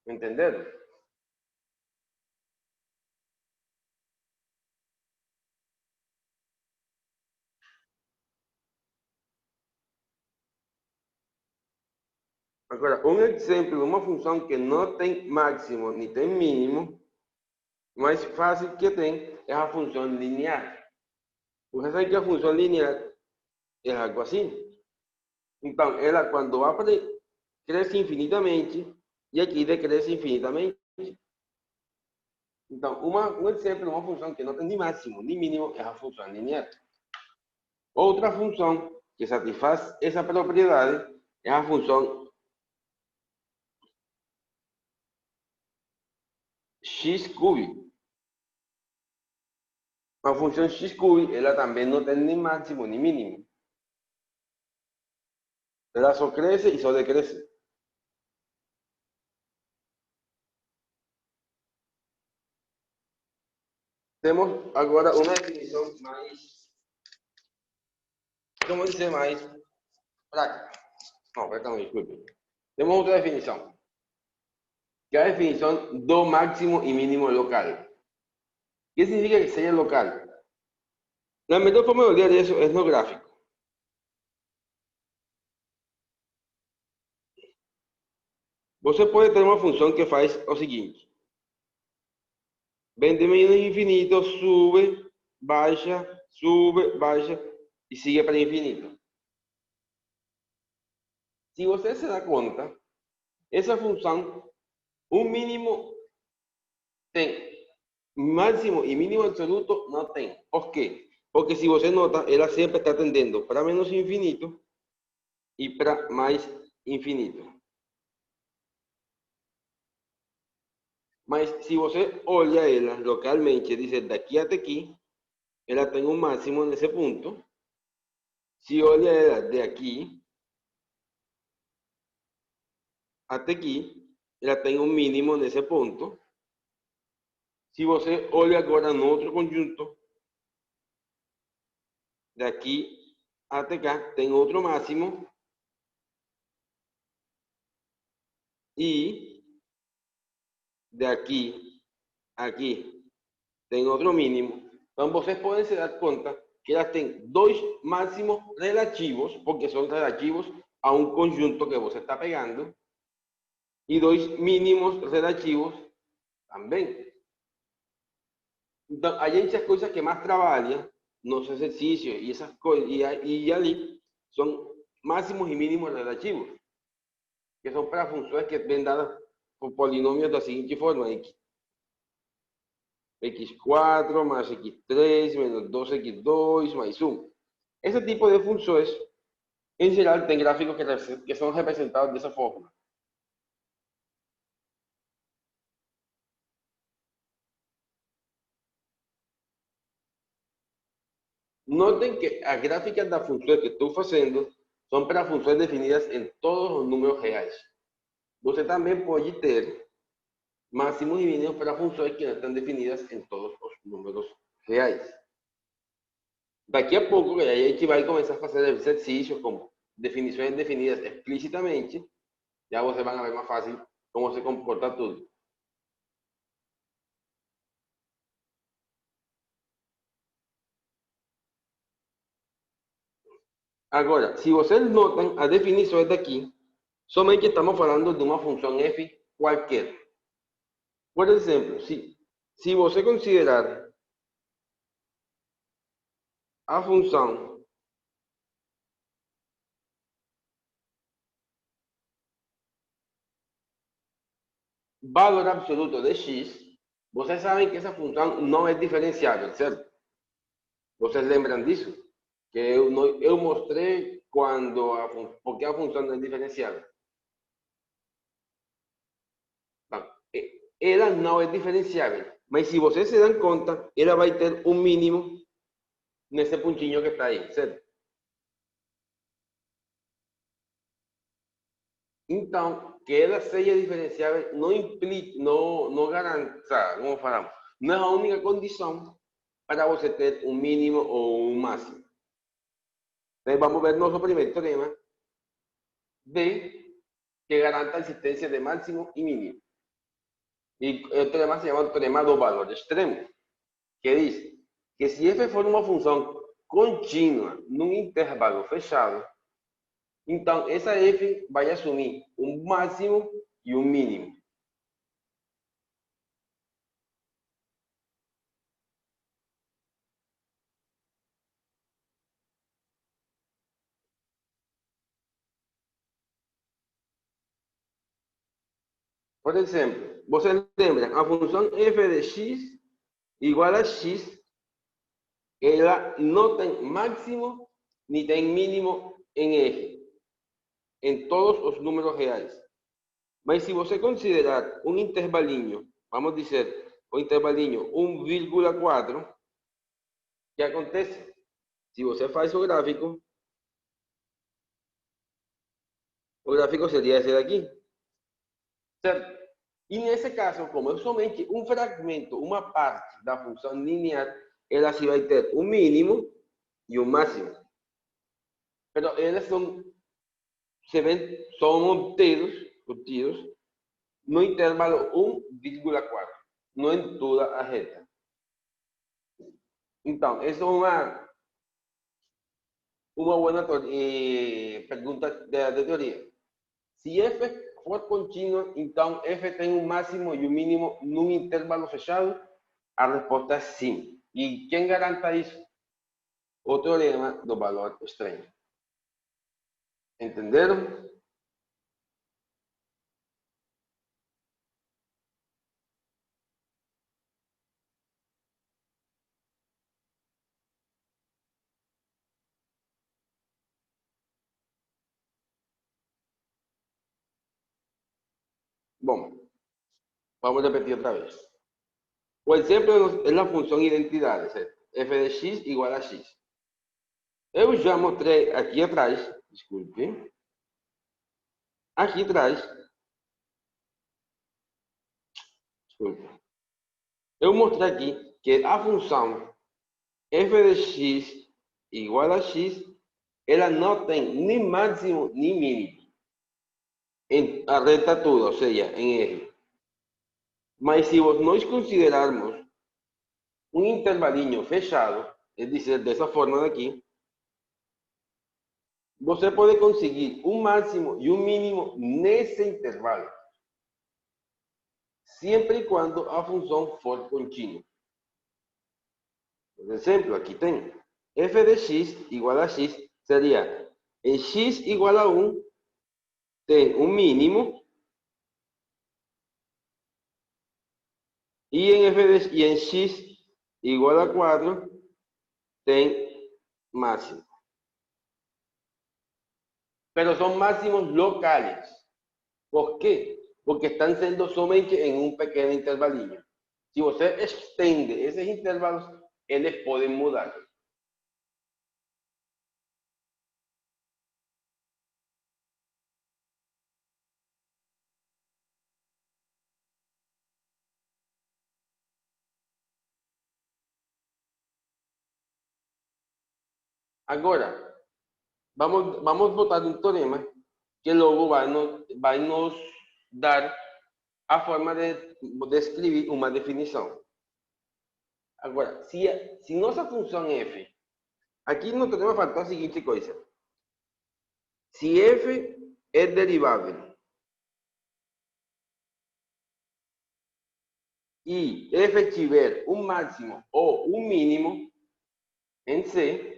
¿Entenderam? Agora, um exemplo de uma função que não tem máximo nem tem mínimo, mais fácil que tem é a função linear. Você sabe que a função linear é algo assim. Então, ela quando abre, cresce infinitamente e aqui decresce infinitamente. Então, um exemplo de uma função que não tem nem máximo nem mínimo é a função linear. Outra função que satisfaz essa propriedade é a função x cúbico. A função x cúbico, ela também não tem nem máximo nem mínimo. Ela só cresce e só decresce. Temos agora uma definição mais, como dizer, mais prática. Não, perdão, desculpe. Temos outra definição, que é a definição do máximo e mínimo local. O que significa que seja local? La melhor forma de olhar isso é no gráfico. Você pode ter uma função que faz o seguinte: vem de menos infinito, sube, baixa e sigue para infinito. Se você se dá conta, essa função, o mínimo tem, máximo e mínimo absoluto não tem. Por quê? Porque se você nota, ela sempre está tendendo para menos infinito e para mais infinito. Mas se você olha ela localmente, diz daqui até aqui, ela tem um máximo nesse ponto. Se olha ela de aqui até aqui, ela tem um mínimo nesse ponto. Se você olha agora no outro conjunto, daqui até cá, tem outro máximo. E daqui a aqui tem outro mínimo. Então vocês podem se dar conta que elas têm dois máximos relativos, porque são relativos a um conjunto que você está pegando, e dois mínimos relativos também. Então, a gente, as coisas que mais trabalha nos exercícios e essas coisas, e ali, são máximos e mínimos relativos, que são para funções que vêm dadas por polinômios da seguinte forma: x4 más x3 menos 2x2 más 1. Ese tipo de funciones, en general, tienen gráficos que son representados de esa forma. Noten que as gráficas das funções que estou fazendo são para funções definidas em todos os números reais. Você também pode ter máximos e mínimos para funções que não estão definidas em todos os números reais. Daqui a pouco, a gente vai começar a fazer exercícios com definições definidas explicitamente. Já vocês vão ver mais fácil como se comporta tudo. Agora, se vocês notam as definições daqui, somente estamos falando de uma função f qualquer. Por exemplo, se você considerar a função valor absoluto de x, vocês sabem que essa função não é diferenciável, certo? Vocês lembram disso? Que eu mostrei porque a função não é diferenciável. Ela não é diferenciável, mas se vocês se dão conta, ela vai ter um mínimo nesse pontinho que está aí, certo? Então, que ela seja diferenciável não implica, não garante, como falamos, não é a única condição para você ter um mínimo ou um máximo. Então, vamos ver nosso primeiro teorema de que garanta a existência de máximo e mínimo. Y el teorema se llama el teorema do valor extremo, que dice que se f for uma função contínua num intervalo fechado, então essa f vai assumir um máximo e um mínimo. Por exemplo, você lembra, a função f de x igual a x, ela não tem máximo ni tem mínimo em f, em todos os números reais. Mas se você considerar um intervalinho, vamos dizer, um intervalinho 1,4, o que acontece? Se você faz o gráfico seria esse daqui, certo? E nesse caso, como é somente um fragmento, uma parte da função linear, ela se vai ter um mínimo e um máximo. Mas eles são obtidos no intervalo 1,4, não em toda a reta. Então, essa é uma boa pergunta de teoria. Se f for contínuo, então f tem um máximo e um mínimo num intervalo fechado? A resposta é sim. E quem garanta isso? O teorema do valor extremo. Entenderam? Bom, vamos repetir outra vez. O exemplo é a função identidade, certo? F de x igual a x. Eu já mostrei aqui atrás, desculpe, aqui atrás, desculpe, eu mostrei aqui que a função f de x igual a x, ela não tem nem máximo nem mínimo em a reta toda, ou seja, em R. Mas se nós considerarmos um intervalinho fechado, é dizer, dessa forma daqui, você pode conseguir um máximo e um mínimo nesse intervalo, sempre e quando a função for contínua. Por exemplo, aqui tem f de x igual a x, seria em x igual a 1, tem um mínimo, e em x igual a 4, tem máximo. Pero son máximos locales. ¿Por qué? Porque están siendo somente en un pequeño intervalinho. Si usted extende esos intervalos, eles pueden mudar. Agora, vamos botar um teorema que logo vai nos dar a forma de escrever uma definição. Agora, se nossa função f, aqui no teorema faltou a seguinte coisa. Se f é derivável e f tiver um máximo ou um mínimo em C,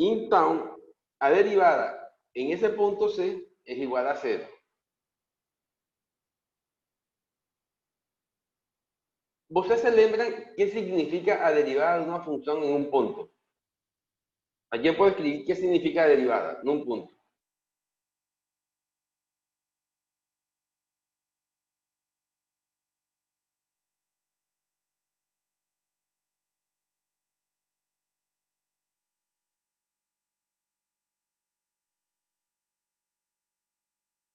então a derivada em esse ponto C é igual a zero. ¿Vocês se lembram que significa a derivada de uma função em um ponto? Aqui pode escrever que significa a derivada num ponto.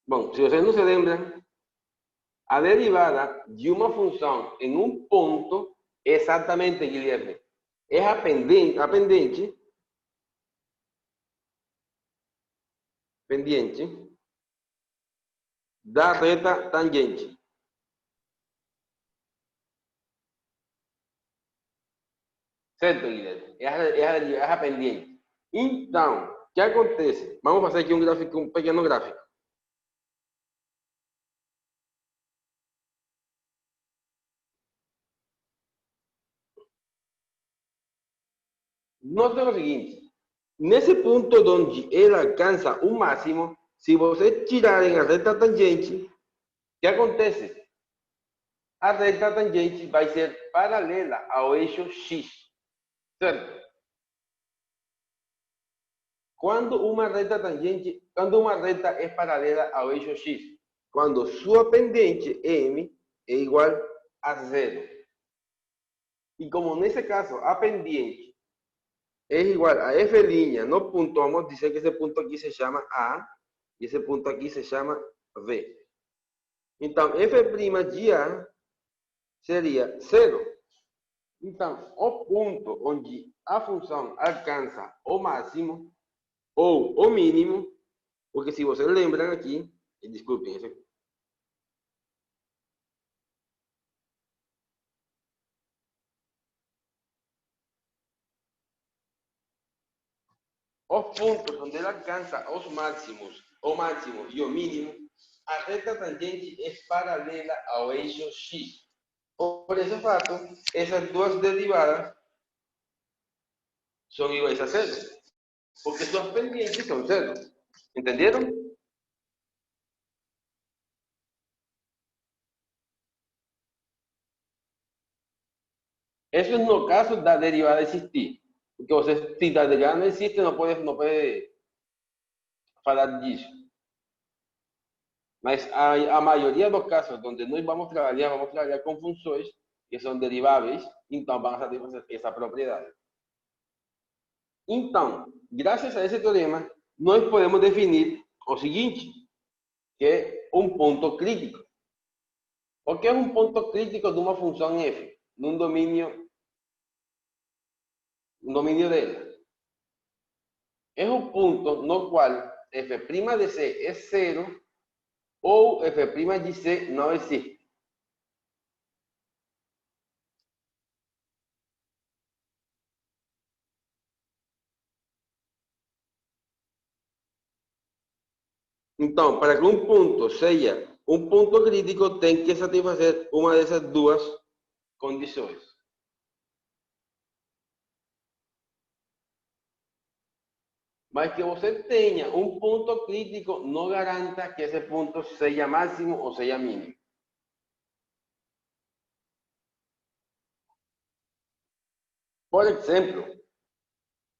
Bom, se vocês não se lembram, a derivada de uma função em um ponto, exatamente, Guilherme, é a pendiente da reta tangente. Certo, Guilherme? É a pendiente. Então, o que acontece? Vamos fazer aqui um gráfico, um pequeno gráfico. Nota o seguinte, nesse ponto onde ele alcança o máximo, se você tirar em a reta tangente, o que acontece? A reta tangente vai ser paralela ao eixo X, certo? Quando uma reta é paralela ao eixo X, quando sua pendente M é igual a zero. E como nesse caso a pendente é igual a F' no ponto, vamos dizer que esse ponto aqui se chama A e esse ponto aqui se chama V. Então, F' de A seria zero. Então, o ponto onde a função alcança o máximo ou o mínimo, porque se vocês lembram aqui, desculpem, os pontos onde ele alcança os máximos, o máximo e o mínimo, a reta tangente é paralela ao eixo X. Por esse fato, essas duas derivadas são iguais a zero, porque suas pendientes são zero. Entenderam? Isso é no caso da derivada existir. Porque você, se a derivada não existe, não pode falar disso. Mas a maioria dos casos onde nós vamos trabalhar com funções que são deriváveis, então vamos a ter essa propriedade. Então, graças a esse teorema, nós podemos definir o seguinte, que é um ponto crítico. O que é um ponto crítico de uma função f, num domínio dela? É um ponto no qual f' de c é zero ou f' de c não existe. Então, para que um ponto seja um ponto crítico, tem que satisfazer uma dessas duas condições. Mas que você tenha um ponto crítico não garanta que esse ponto seja máximo ou seja mínimo. Por exemplo,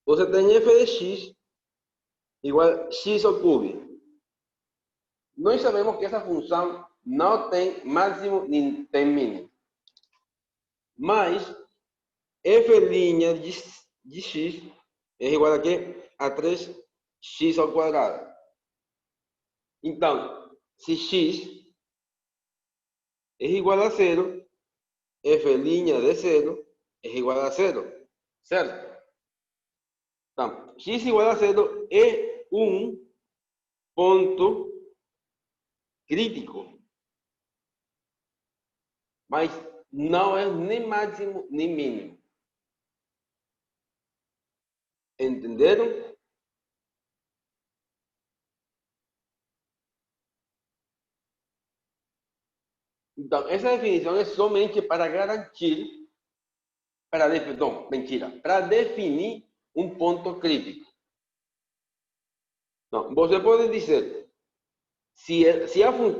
você tem f de x igual a x ao cubo. Nós sabemos que essa função não tem máximo nem tem mínimo. Mas f' de x é igual a quê? A 3x ao quadrado. Então, se x é igual a zero, f' de zero é igual a zero, certo? Então, x igual a zero é um ponto crítico, mas não é nem máximo nem mínimo. Entenderam? Então, essa definição é somente para garantir, para definir um ponto crítico. Então, você pode dizer,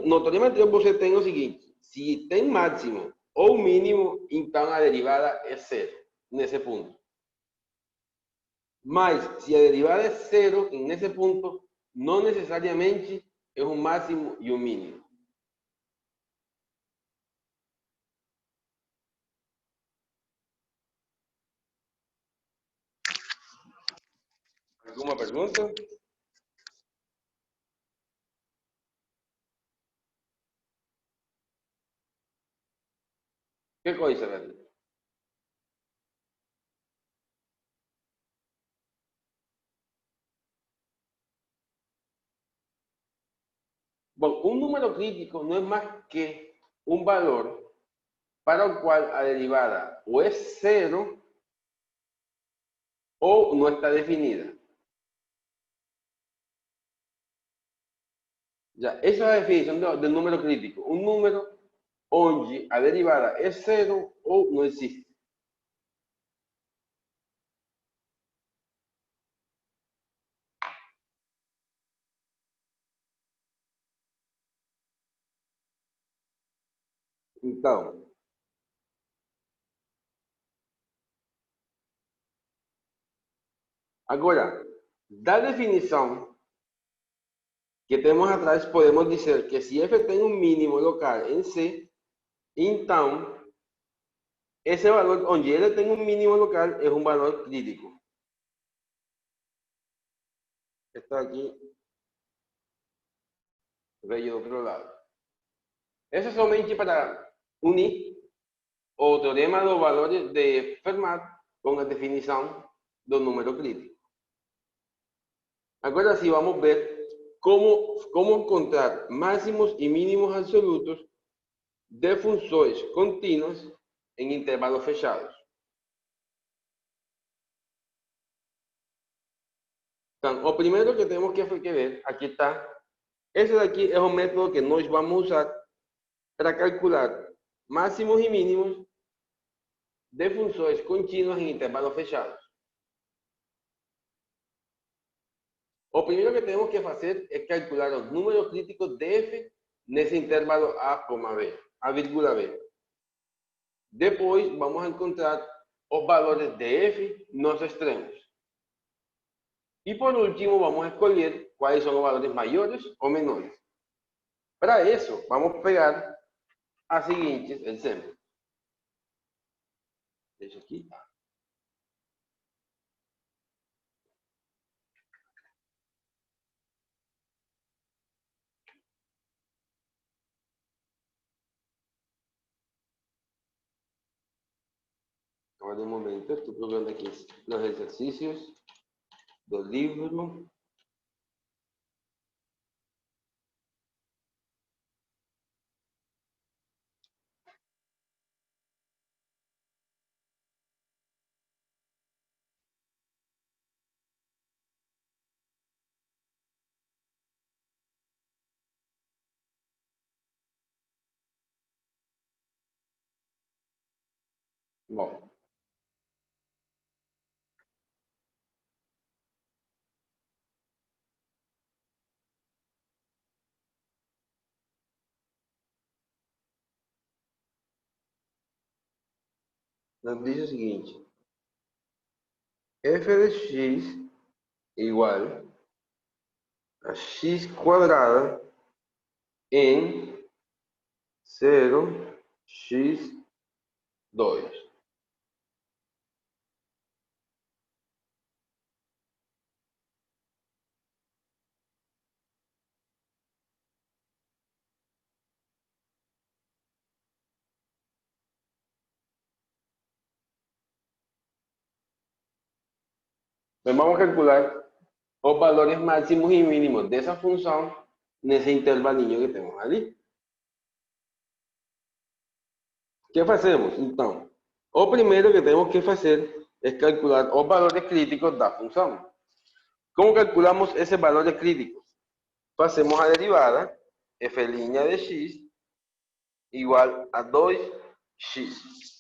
no teorema anterior você tem o seguinte, se tem máximo ou mínimo, então a derivada é zero, nesse ponto. Mas, se a derivada é zero, nesse ponto, não necessariamente é um máximo e um mínimo. Alguma pergunta? Que coisa, velho? Bueno, un número crítico no es más que un valor para el cual la derivada o es cero o no está definida. Ya, esa es la definición del número crítico. Un número onde a derivada es cero o no existe. Então, agora, da definição que temos atrás, podemos dizer que se f tem um mínimo local em C, então, esse valor, onde ele tem um mínimo local, é um valor crítico. Está aqui, veio do outro lado. Isso é somente para unir o teorema dos valores de Fermat com a definição do número crítico. Agora sim, vamos ver como encontrar máximos e mínimos absolutos de funções contínuas em intervalos fechados. Então, o primeiro que temos que ver, aqui está, esse daqui é o método que nós vamos usar para calcular máximos e mínimos de funções contínuas em intervalos fechados. O primeiro que temos que fazer é calcular os números críticos de f nesse intervalo a, b, a vírgula b. Depois, vamos encontrar os valores de f nos extremos. E por último, vamos escolher quais são os valores maiores ou menores. Para isso, vamos pegar as seguintes exemplos. Deixa aqui. Agora, de momento, estou procurando aqui os exercícios do livro. Bom, nos diz o seguinte: f de x igual a x quadrada em 0x2. Então, vamos calcular os valores máximos e mínimos dessa função nesse intervalinho que temos ali. O que fazemos? Então, o primeiro que temos que fazer é calcular os valores críticos da função. Como calculamos esses valores críticos? Fazemos a derivada f' de x igual a 2x.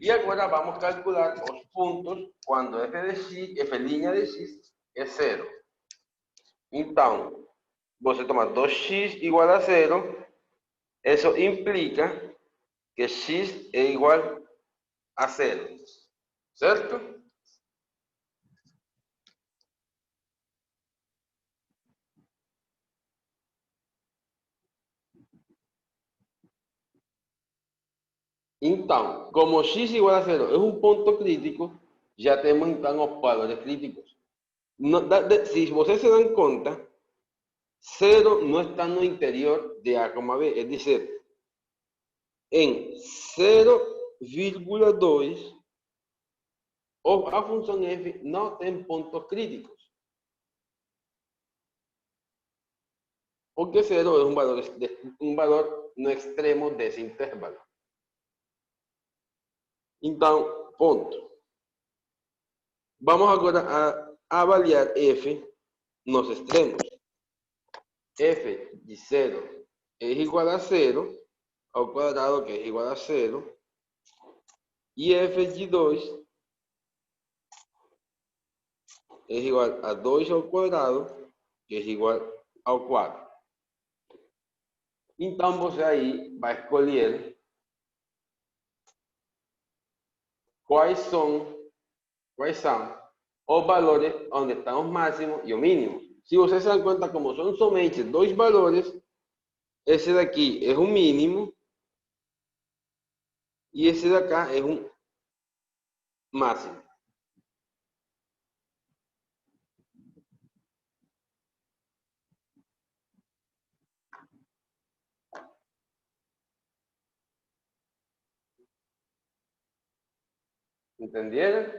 E agora vamos calcular os pontos quando f' de x é zero. Então, você toma 2x igual a zero, isso implica que x é igual a zero, certo? Então, como x igual a zero é um ponto crítico, já temos então os valores críticos. Se vocês se dão conta, zero não está no interior de A, B, é dizer, em 0,2, a função f não tem pontos críticos. porque 0 es un valor no extremo desse intervalo. Então, ponto. Vamos agora a avaliar f nos extremos. F de 0 es igual a 0 ao quadrado, que es igual a 0, y f de 2 es igual a 2 ao quadrado, que es igual ao 4. Então, você aí vai escolher quais são os valores onde estão os máximos e o mínimo. Se vocês se dão conta, como são somente dois valores, esse daqui é um mínimo e esse daqui é um máximo. Entenderam?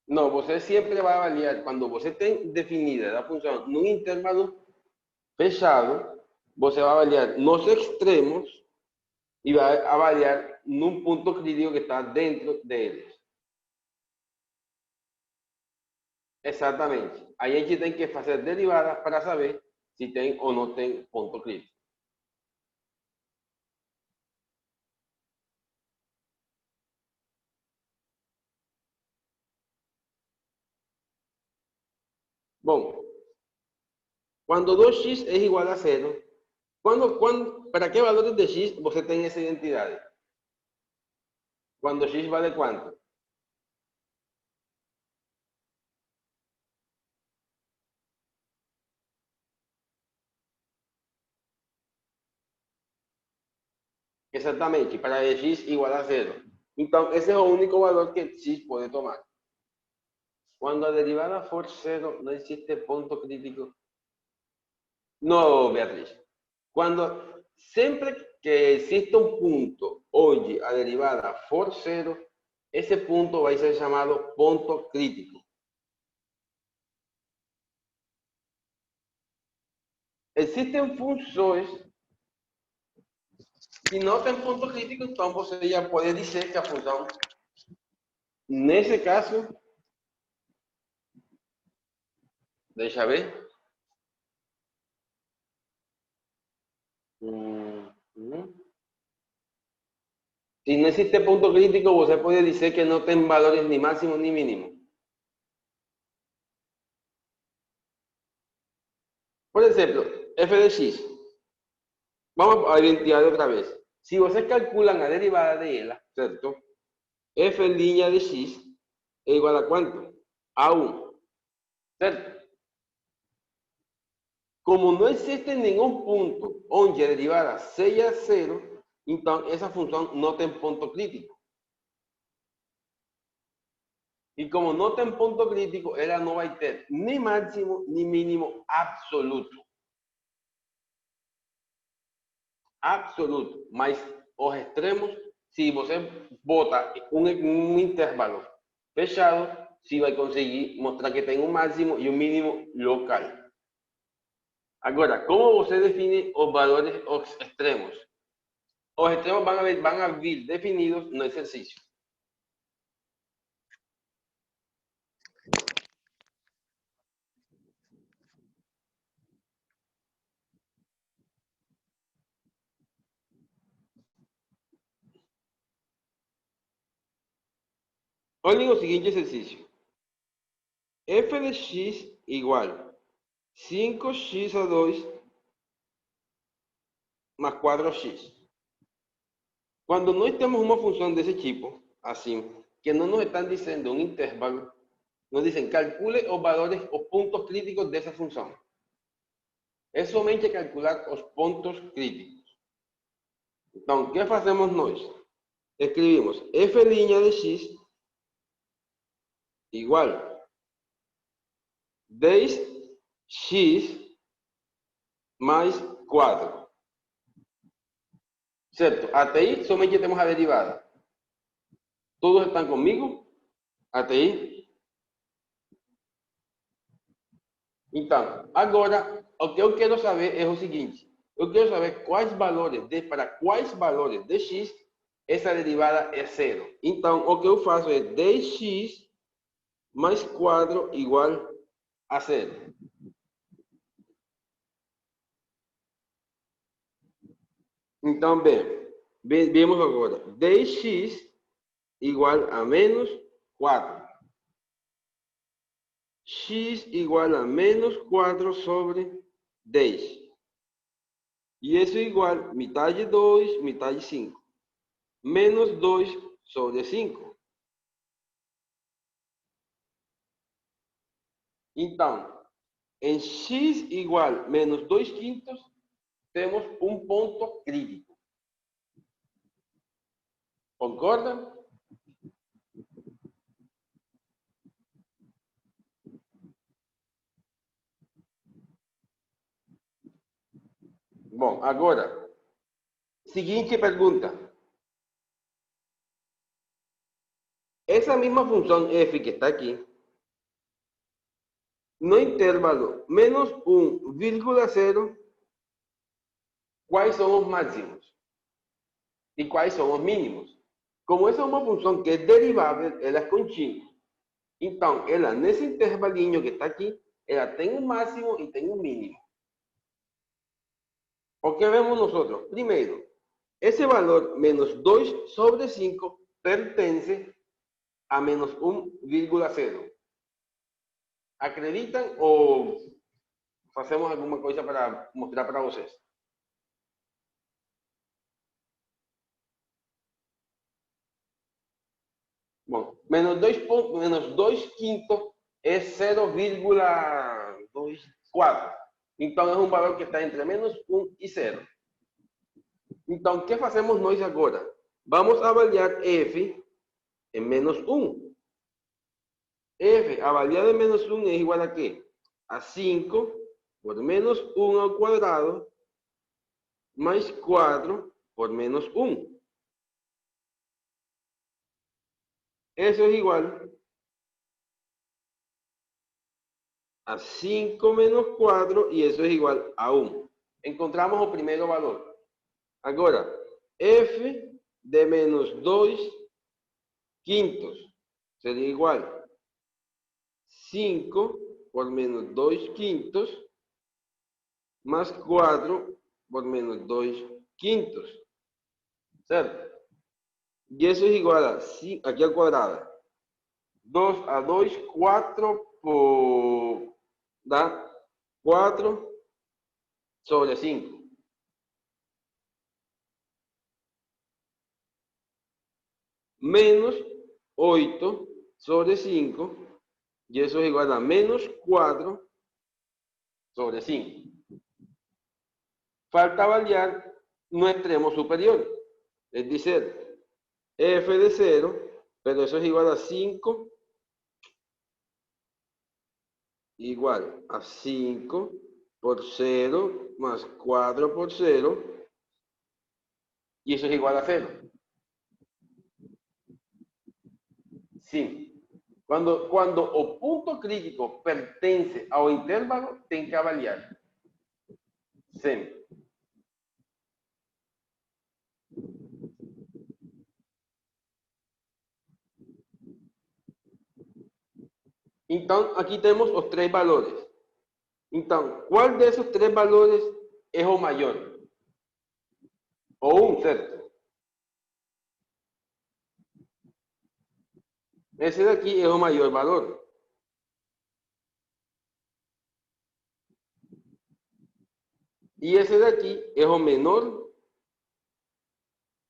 Não, você sempre vai avaliar, quando você tem definida a função num intervalo fechado, você vai avaliar nos extremos e vai avaliar num ponto crítico que está dentro deles. Exatamente. Aí a gente tem que fazer derivadas para saber se tem ou não tem ponto crítico. Bom, quando 2x é igual a 0, para que valores de x você tem essa identidade? Quando x vale quanto? Exatamente, para x igual a 0. Então, esse é o único valor que x pode tomar. Quando a derivada for 0, não existe ponto crítico. Não, Beatriz. Sempre que exista um ponto onde a derivada for 0, esse ponto vai ser chamado ponto crítico. Existem funções que não têm ponto crítico, então você já pode dizer que a função, nesse caso, deixa eu ver. Si no existe punto crítico, você pode dizer que não tem valores ni máximo ni mínimo. Por exemplo, f de x. Vamos a identificar outra vez. Se vocês calculam a derivada de ela, certo? F línea de x é igual a quanto? A 1. Certo? Como não existe nenhum ponto onde a derivada seja 0, então essa função não tem ponto crítico. E como não tem ponto crítico, ela não vai ter nem máximo nem mínimo absoluto. Absoluto. Mas os extremos, se você bota um intervalo fechado, se vai conseguir mostrar que tem um máximo e um mínimo local. Agora, como você define os valores os extremos? Os extremos van a vir definidos no exercício. Olhem o seguinte exercício. F de x igual 5x a 2 más 4x. Quando nós temos uma função desse tipo, assim, que não nos estão dizendo um intervalo, nos dizem calcule os valores, os pontos críticos dessa função. É somente calcular os pontos críticos. Então, o que fazemos nós? Escrevemos f' de x igual 10x mais 4. Certo? Até aí somente temos a derivada. Todos estão comigo? Até aí? Então, agora, o que eu quero saber é o seguinte. Eu quero saber para quais valores de x essa derivada é zero. Então, o que eu faço é 10x mais 4 igual a zero. Então, vemos agora. 10x igual a menos 4. X igual a menos 4 sobre 10. E isso é igual a metade 2, metade 5. Menos 2 sobre 5. Então, em x igual a menos 2 quintos, temos um ponto crítico. Concordam? Bom, agora, seguinte pergunta. Essa mesma função f que está aqui, no intervalo menos 1,0, quais são os máximos? E quais são os mínimos? Como essa é uma função que é derivável, ela é contínua. Então, ela, nesse intervalinho que está aqui, ela tem um máximo e tem um mínimo. O que vemos nosotros? Primeiro, esse valor menos 2 sobre 5 pertence a menos 1,0. Acreditam ou fazemos alguma coisa para mostrar para vocês? Bom, menos 2 quintos é 0,24. Então, é um valor que está entre menos 1 e 0. Então, o que fazemos nós agora? Vamos avaliar f em menos 1. F avaliado en menos 1 es igual a qué? A 5 por menos 1 al cuadrado más 4 por menos 1. Eso es igual a 5 menos 4 y eso es igual a 1. Encontramos el primer valor. Ahora, f de menos 2 quintos sería igual a 5 por menos 2 quintos más 4 por menos 2 quintos. ¿Cierto? Y eso es igual a, aquí al cuadrado, 2 a 2, 4 por, da 4 sobre 5. Menos 8 sobre 5, y eso es igual a menos 4 sobre 5. Falta avaliar no extremo superior, es decir, f de 0, pero eso es igual a 5 igual a 5 por 0 más 4 por 0, y eso es igual a 0. Sí. Cuando o punto crítico pertence ao intervalo, tem que avaliar. Sempre. Então, aqui temos os três valores. Então, qual desses três valores é o maior? O 1, certo? Esse daqui é o maior valor. E esse daqui é o menor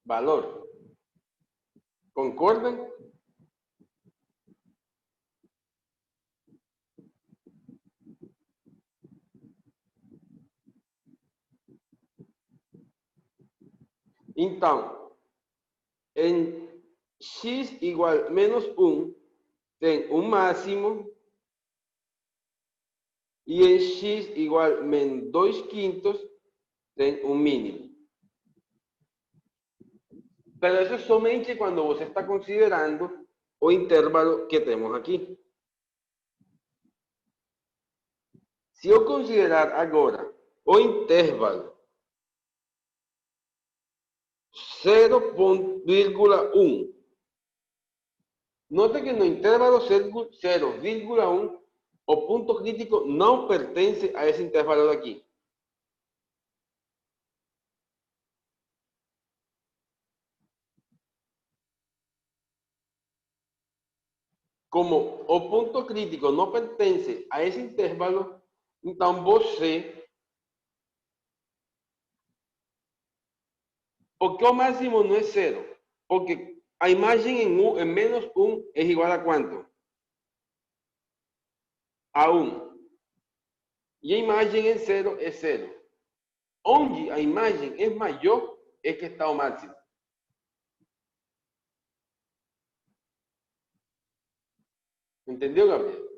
valor. Concordam? Então, em x igual a menos 1, tem um máximo, e em x igual a menos 2 quintos, tem um mínimo. Pero eso es solamente cuando vos está considerando o intervalo que tenemos aquí. Se eu considerar agora o intervalo 0,1, note que no intervalo 0,1 o punto crítico não pertence a esse intervalo daqui. Como o ponto crítico não pertence a esse intervalo, então você... ¿Por qué o máximo no es 0? Porque a imagem en menos 1 es igual a ¿cuánto? A 1. Y a imagem en 0 es 0. Onde a imagem es mayor es que está o máximo. ¿Entendió, Gabriel?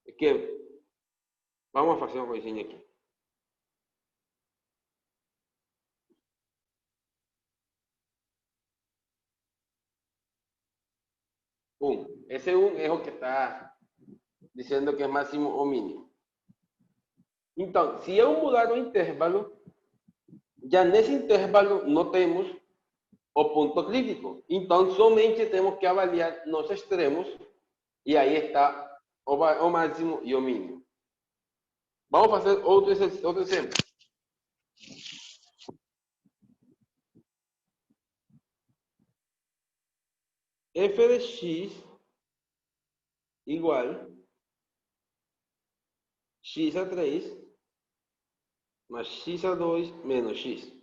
Es que vamos a hacer una coisinha aquí. 1. Ese 1 es lo que está diciendo que es máximo o mínimo. Então, se eu mudar o intervalo, já nesse intervalo não temos o ponto crítico. Então, somente temos que avaliar nos extremos e aí está o máximo e o mínimo. Vamos a hacer otro ejemplo. F de x igual x a 3 más x a 2 menos x.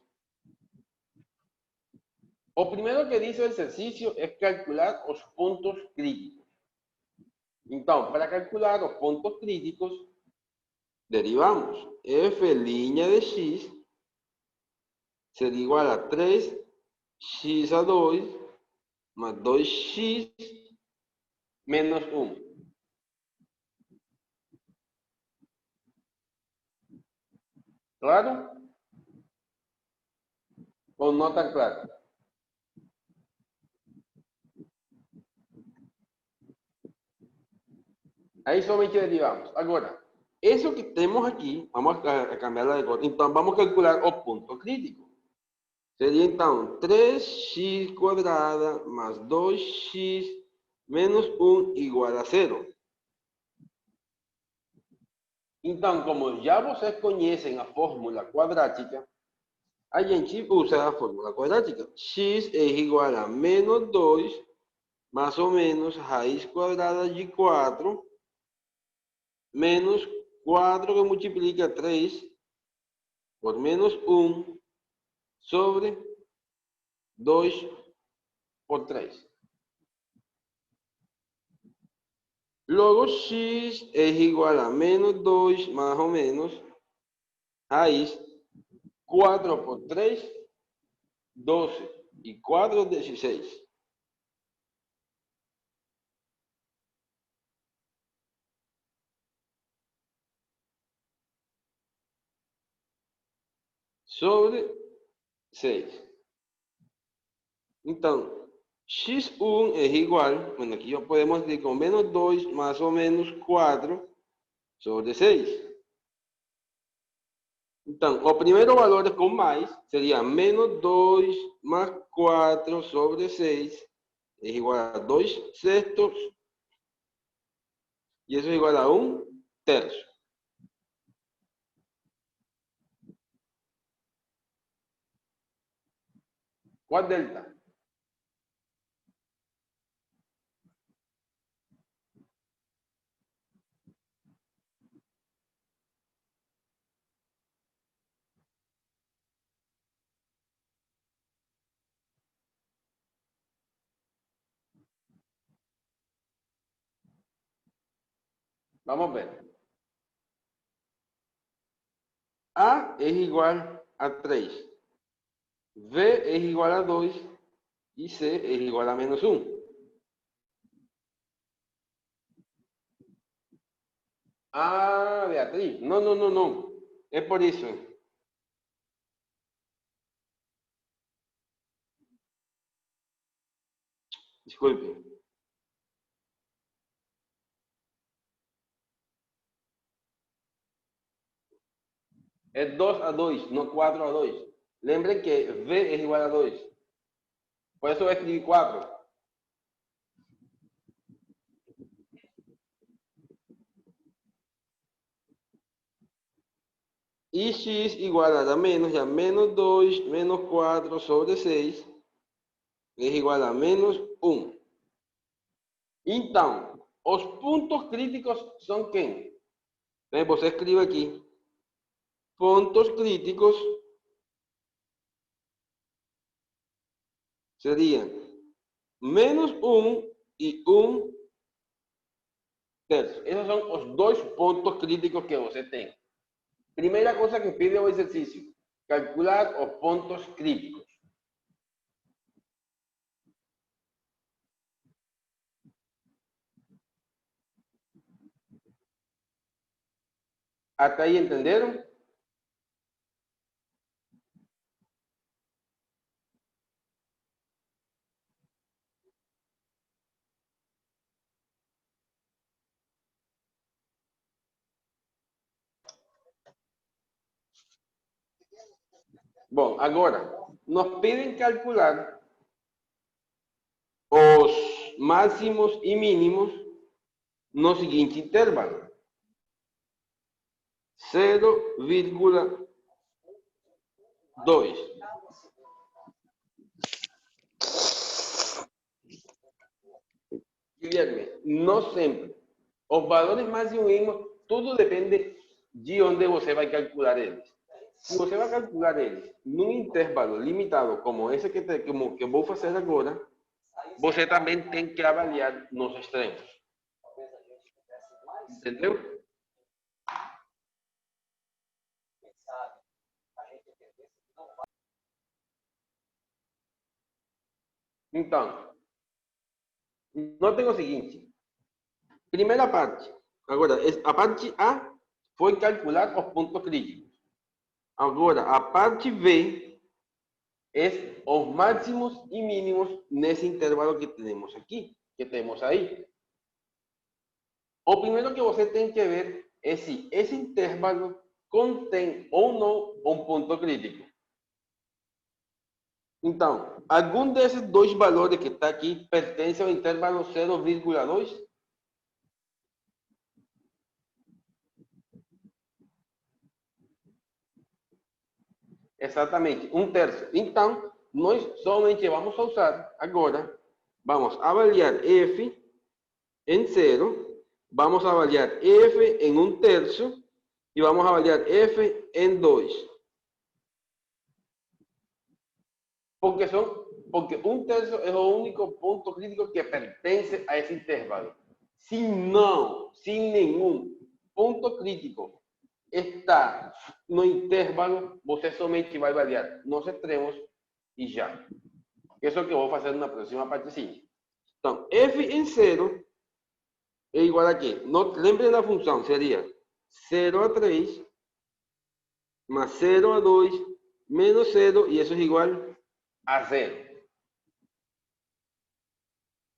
O primero que dice el ejercicio es calcular los puntos críticos. Entonces, para calcular los puntos críticos, derivamos f' de x será igual a 3 x a 2 más 2x menos 1. ¿Claro? ¿O no tan claro? Ahí solamente derivamos. Agora, eso que tenemos aquí, vamos a cambiarla de color. Entonces, vamos a calcular o punto crítico. Sería entonces 3x cuadrada más 2x menos 1 igual a 0. Então, como já vocês conhecem a fórmula quadrática, a gente usa a fórmula quadrática. X é igual a menos 2, mais ou menos, raiz quadrada de 4, menos 4 que multiplica 3 por menos 1 sobre 2 por 3. Luego x es igual a menos 2 más o menos raiz 4 por 3, 12 y 4, 16. Sobre 6. Entonces, x1 es igual, bueno, aquí ya podemos decir con menos 2 más o menos 4 sobre 6. Entonces, o primeiro valor con más sería menos 2 más 4 sobre 6 es igual a 2 sextos y eso es igual a 1 tercio. ¿Cuál delta? Vamos a ver. A es igual a 3. B es igual a 2 y C es igual a menos 1. Ah, Beatriz. No. Es por eso. Disculpe. Es 2 a 2, no 4 a 2. Lembren que V es igual a 2. Por eso voy a escribir 4. Y x igual a menos, ya menos 2, menos 4 sobre 6 es igual a menos 1. Então, os pontos críticos são quem? Você escreve aqui. Pontos críticos seriam menos 1 e 1 terço. Esses são os dois pontos críticos que você tem. Primeira coisa que pide o exercício, calcular os pontos críticos. ¿Hasta ahí entendieron? Bom, agora, nos piden calcular os máximos e mínimos no seguinte intervalo. 0,2. Guilherme, não sempre. Os valores máximos e mínimos, tudo depende de onde você vai calcular eles. Se você vai calcular eles num intervalo limitado, como esse que eu vou fazer agora, você também tem que avaliar nos extremos. Entendeu? Então, notem o seguinte. Primeira parte. Agora, a parte A foi calcular os pontos críticos. Agora, a parte B é os máximos e mínimos nesse intervalo que temos aqui, que temos aí. O primeiro que você tem que ver é se esse intervalo contém ou não um ponto crítico. Então, algum desses dois valores que está aqui pertence ao intervalo 0,2? Exatamente, um terço. Então, nós somente vamos usar agora, vamos avaliar f em 0, vamos avaliar f em 1 terço e vamos avaliar f em 2. Porque 1 terço é o único ponto crítico que pertence a esse intervalo. Se nenhum ponto crítico está no intervalo, você somente vai avaliar nos extremos e já. Isso é o que eu vou fazer na próxima partezinha. Então, f em 0 é igual a quê? Lembrem da função, seria 0 a 3 mais 0 a 2 menos 0, e isso é igual a 0.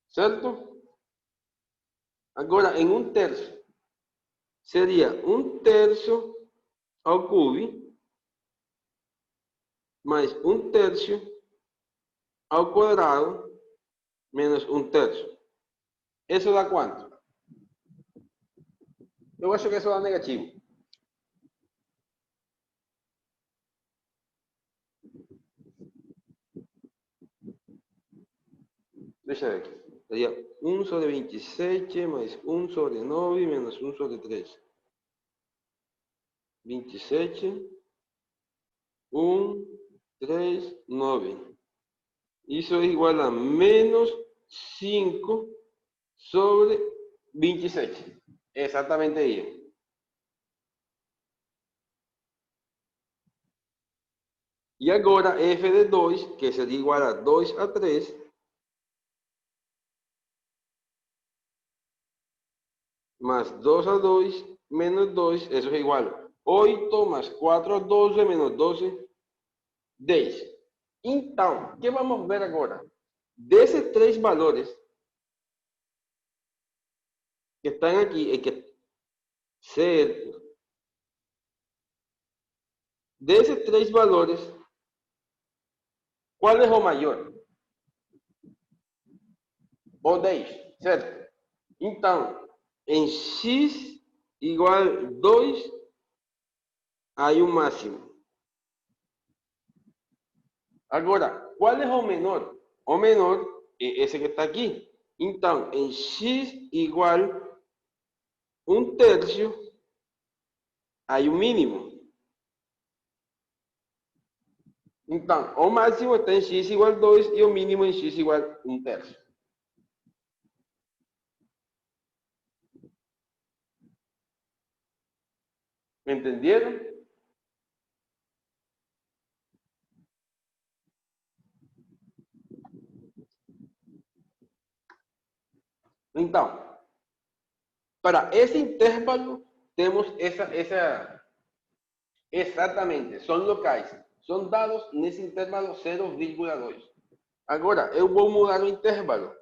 Certo? Agora, em 1 terço, seria 1 terço ao cubo mais 1 terço ao quadrado menos 1 terço. Isso dá quanto? Eu acho que isso dá negativo. Deixa eu ver aqui. Seria 1 sobre 27 mais 1 sobre 9 menos 1 sobre 3. 27, 1, 3, 9. Isso é igual a menos 5 sobre 27. Exatamente aí. E agora f de 2, que seria igual a 2 a 3, más 2 a 2 menos 2, eso es igual a 8 más 4, 12 menos 12, 10. Então, o que vamos ver agora? De esos tres valores que están aquí, hay que ser, de esos tres valores, ¿cuál es o mayor? O 10, certo? Então, em x igual 2, há um máximo. Agora, qual é o menor? O menor é esse que está aqui. Então, em x igual 1/3, há um mínimo. Então, o máximo está em x igual 2 e o mínimo em x igual 1/3. Entenderam? Então, para esse intervalo, temos exatamente, são locais. São dados nesse intervalo 0,2. Agora, eu vou mudar o intervalo.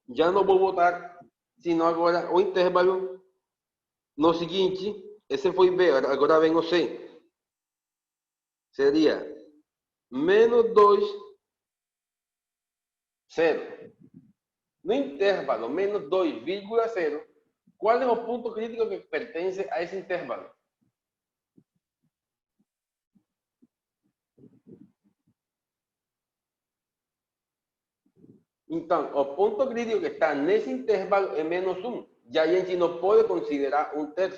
Já não vou botar, senão agora o intervalo no seguinte, esse foi B, agora vem o C. Seria menos 2, 0. No intervalo menos 2,0, qual é o ponto crítico que pertence a esse intervalo? Então, o ponto crítico que está nesse intervalo é menos 1. Já a gente não pode considerar 1/3.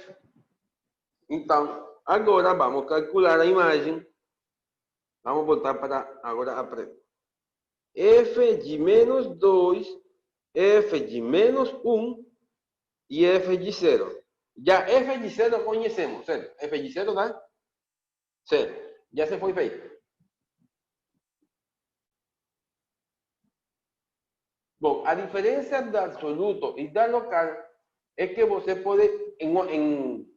Então, agora vamos calcular a imagem. Vamos voltar para agora a preta. F de menos 2, F de menos 1 e F de 0. Já F de 0 conhecemos, certo? F de 0 dá 0. Já se foi feito. Bom, a diferença do absoluto e da local é que você pode, em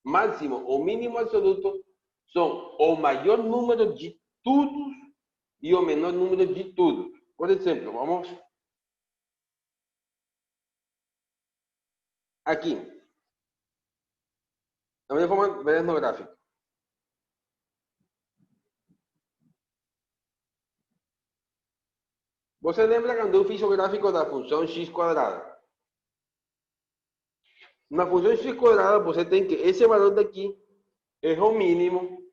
máximo ou mínimo absoluto, são o maior número de tudos e o menor número de tudo. Por exemplo, vamos aqui. Da mesma forma, ver no gráfico. Você lembra quando eu fiz o gráfico da função x quadrada? Na função x quadrada, você tem que esse valor daqui é o mínimo,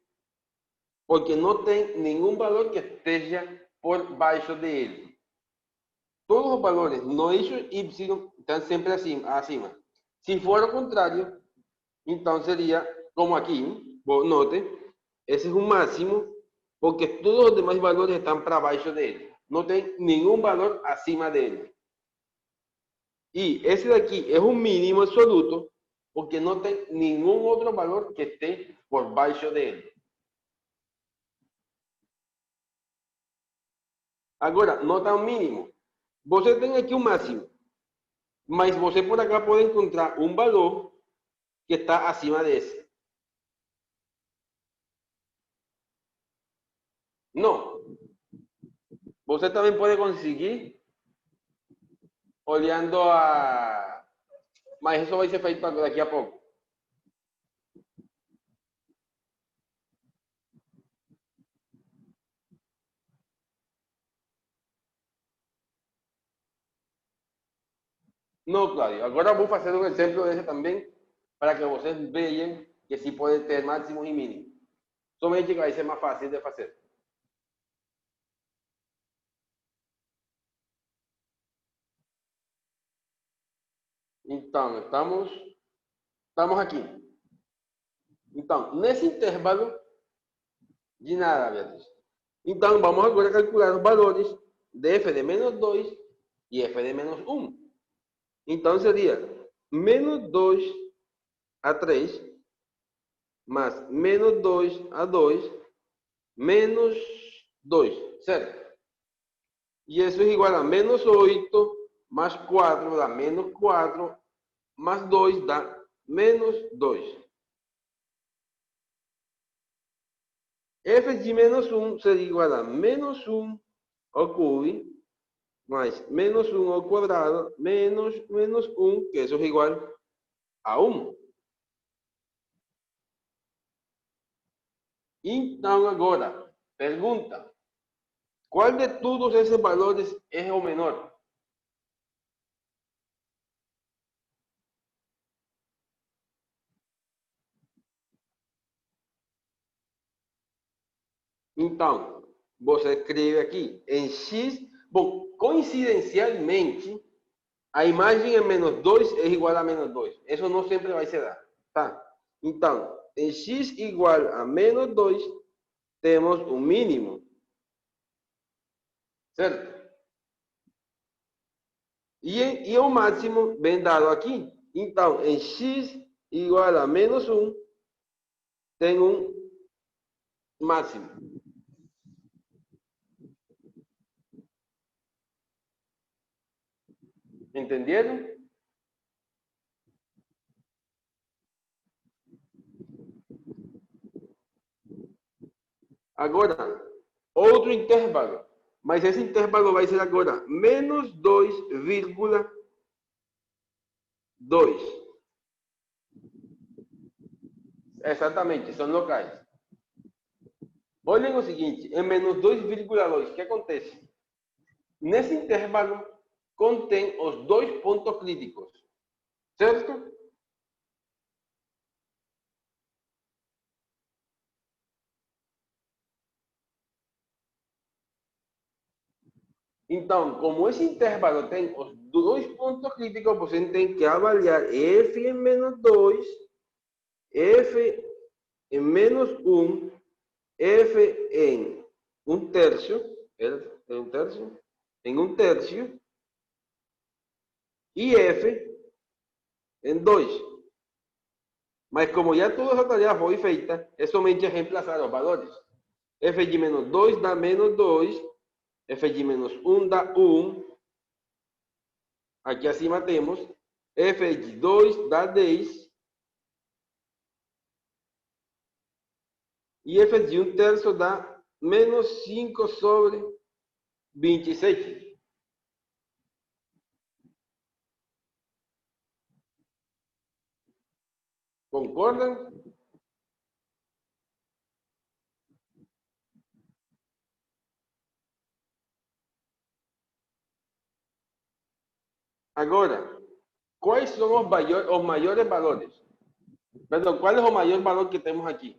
porque não tem nenhum valor que esteja por baixo dele. Todos os valores no eixo y estão sempre acima. Se for ao contrário, então seria como aqui, note, esse é o máximo, porque todos os demais valores estão para baixo dele. Não tem nenhum valor acima dele. E esse daqui é o mínimo absoluto, porque não tem nenhum outro valor que esteja por baixo dele. Agora, não está o mínimo. Você tem aqui o máximo, mas você por acá pode encontrar um valor que está acima desse. Não. Você também pode conseguir olhando a... Mas isso vai ser feito daqui a pouco. Não, Cláudio. Agora vou fazer um exemplo desse também, para que vocês vejam que se pode ter máximo e mínimo. Somente que vai ser mais fácil de fazer. Então, estamos aqui. Então, nesse intervalo, de nada, Beatriz. Então, vamos agora calcular os valores de f de menos 2 e f de menos 1. Então, seria menos 2 a 3, mais menos 2 a 2, menos 2, certo? E isso é igual a menos 8, mais 4 dá menos 4, mais 2 dá menos 2. F de menos 1 seria igual a menos 1 ao cubo más menos 1 al cuadrado, menos 1, que eso es igual a 1. Então, agora, pergunta. Qual de todos esses valores é o menor? Então, você escreve aqui, em x, bom, coincidencialmente, a imagem em menos 2 é igual a menos 2. Isso não sempre vai se dar, tá? Então, em x igual a menos 2, temos um mínimo, certo? E o máximo vem dado aqui. Então, em x igual a menos 1, tem um máximo. Entenderam? Agora, outro intervalo. Mas esse intervalo vai ser agora menos 2,2. Exatamente, são locais. Olhem o seguinte, em menos 2,2, o que acontece? Nesse intervalo contém os dois pontos críticos, certo? Então, como esse intervalo tem os dois pontos críticos, você tem que avaliar f em menos 2, f em menos 1, f em um terço, em um terço, e f em 2. Mas como já toda essa tarefa foi feita, é somente reemplazar os valores. F de menos 2 dá menos 2, f de menos 1 dá 1, aqui acima temos, f de 2 dá 10, e f de 1 terço dá menos 5 sobre 27. Concordam? Agora, quais são os maiores valores? Perdão, qual é o maior valor que temos aqui?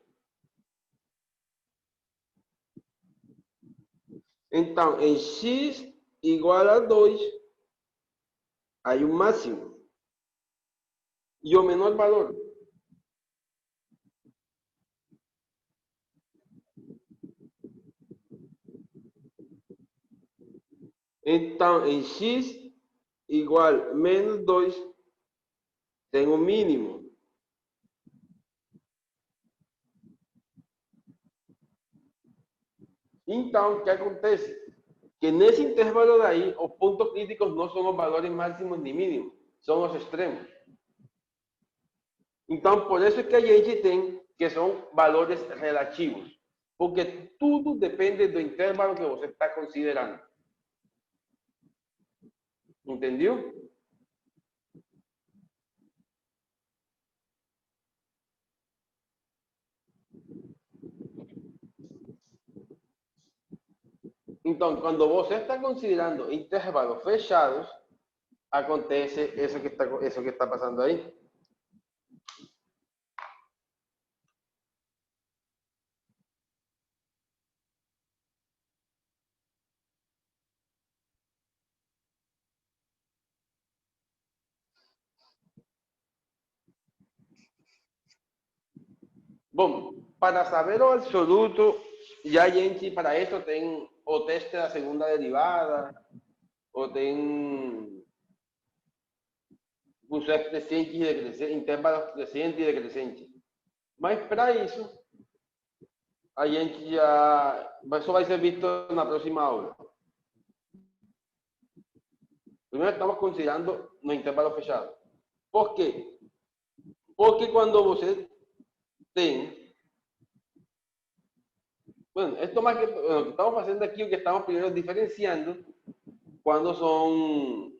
Então, em x igual a 2, há um máximo. E o menor valor? Então, em x igual a menos 2, tem o mínimo. Então, o que acontece? Que nesse intervalo daí, os pontos críticos não são os valores máximos nem mínimos, são os extremos. Então, por isso que a gente tem que são valores relativos, porque tudo depende do intervalo que você está considerando. Entendeu? Então, quando você está considerando intervalos fechados, acontece isso que está passando aí. Bom, para saber o absoluto, já a gente, para isso, tem o teste da segunda derivada, ou tem funções crescentes e decrescentes, intervalos crescentes e decrescentes. Mas para isso, a gente já. Isso vai ser visto na próxima aula. Primeiro estamos considerando no intervalo fechado. Por quê? Porque quando você tem. Bueno, esto más que lo que estamos haciendo aquí, o que estamos primero diferenciando, cuando son,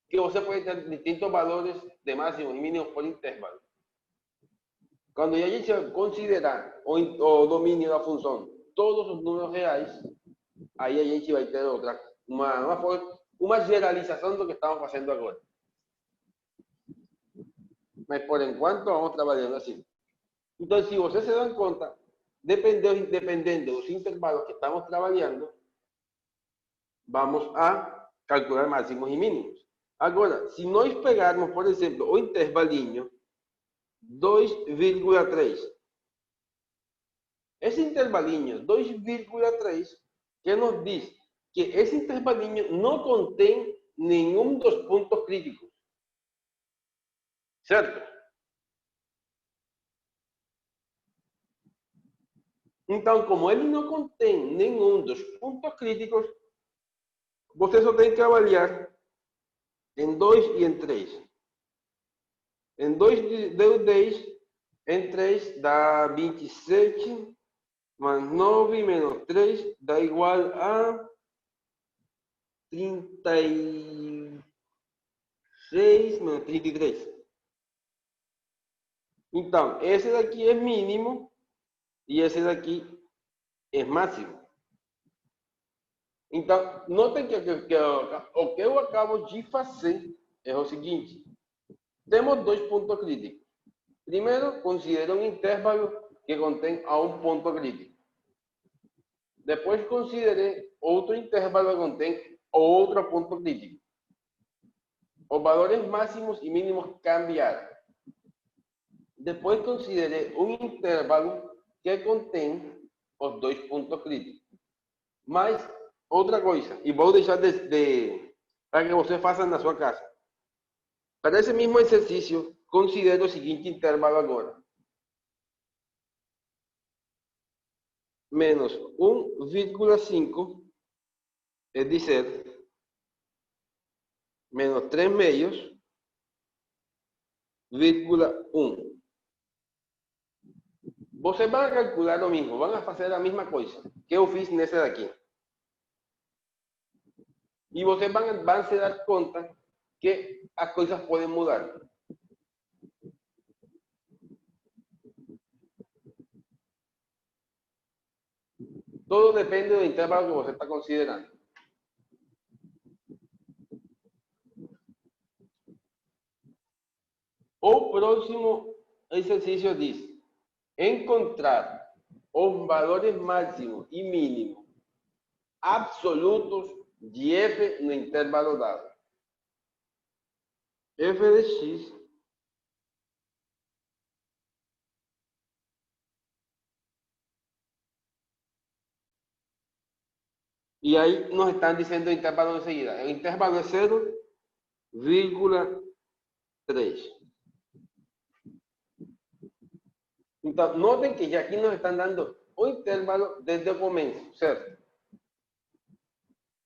que usted puede tener distintos valores de máximos y mínimos por intervalo. Cuando ya se considera o dominio de la función todos los números reales, aí a gente vai ter uma generalização do que estamos fazendo agora. Mas, por enquanto, vamos trabalhando assim. Então, se vocês se dão conta, dependendo dos intervalos que estamos trabalhando, vamos a calcular máximos e mínimos. Agora, se nós pegarmos, por exemplo, o intervalinho 2,3, esse intervalinho 2,3, que nos diz que esse intervalinho não contém nenhum dos pontos críticos. Certo? Então, como ele não contém nenhum dos pontos críticos, você só tem que avaliar em 2 e em 3. Em 2 deu 10, em 3 dá 27, mais 9 menos 3 dá igual a 36 menos 33. Então, esse daqui é mínimo e esse daqui é máximo. Então, notem que o que eu acabo de fazer é o seguinte. Temos dois pontos críticos. Primeiro, considera um intervalo que contém a um ponto crítico. Depois, considere outro intervalo que contém outro ponto crítico. Os valores máximos e mínimos cambiaram. Depois, considere um intervalo que contém os dois pontos críticos. Mas, outra coisa, e vou deixar para que você faça na sua casa. Para esse mesmo exercício, considere o seguinte intervalo agora. Menos 1,5, é dizer, menos 3 meios, vírgula 1. Vocês vão calcular o mesmo, vão fazer a mesma coisa que eu fiz nesse daqui. E vocês vão se dar conta que as coisas podem mudar. Todo depende do intervalo que você está considerando. O próximo exercício diz: encontrar os valores máximos e mínimos absolutos de f no intervalo dado. F de x e aí nos están diciendo el intervalo enseguida. El intervalo es 0,3. Então, notem que já aqui nos estão dando o intervalo desde o começo, certo?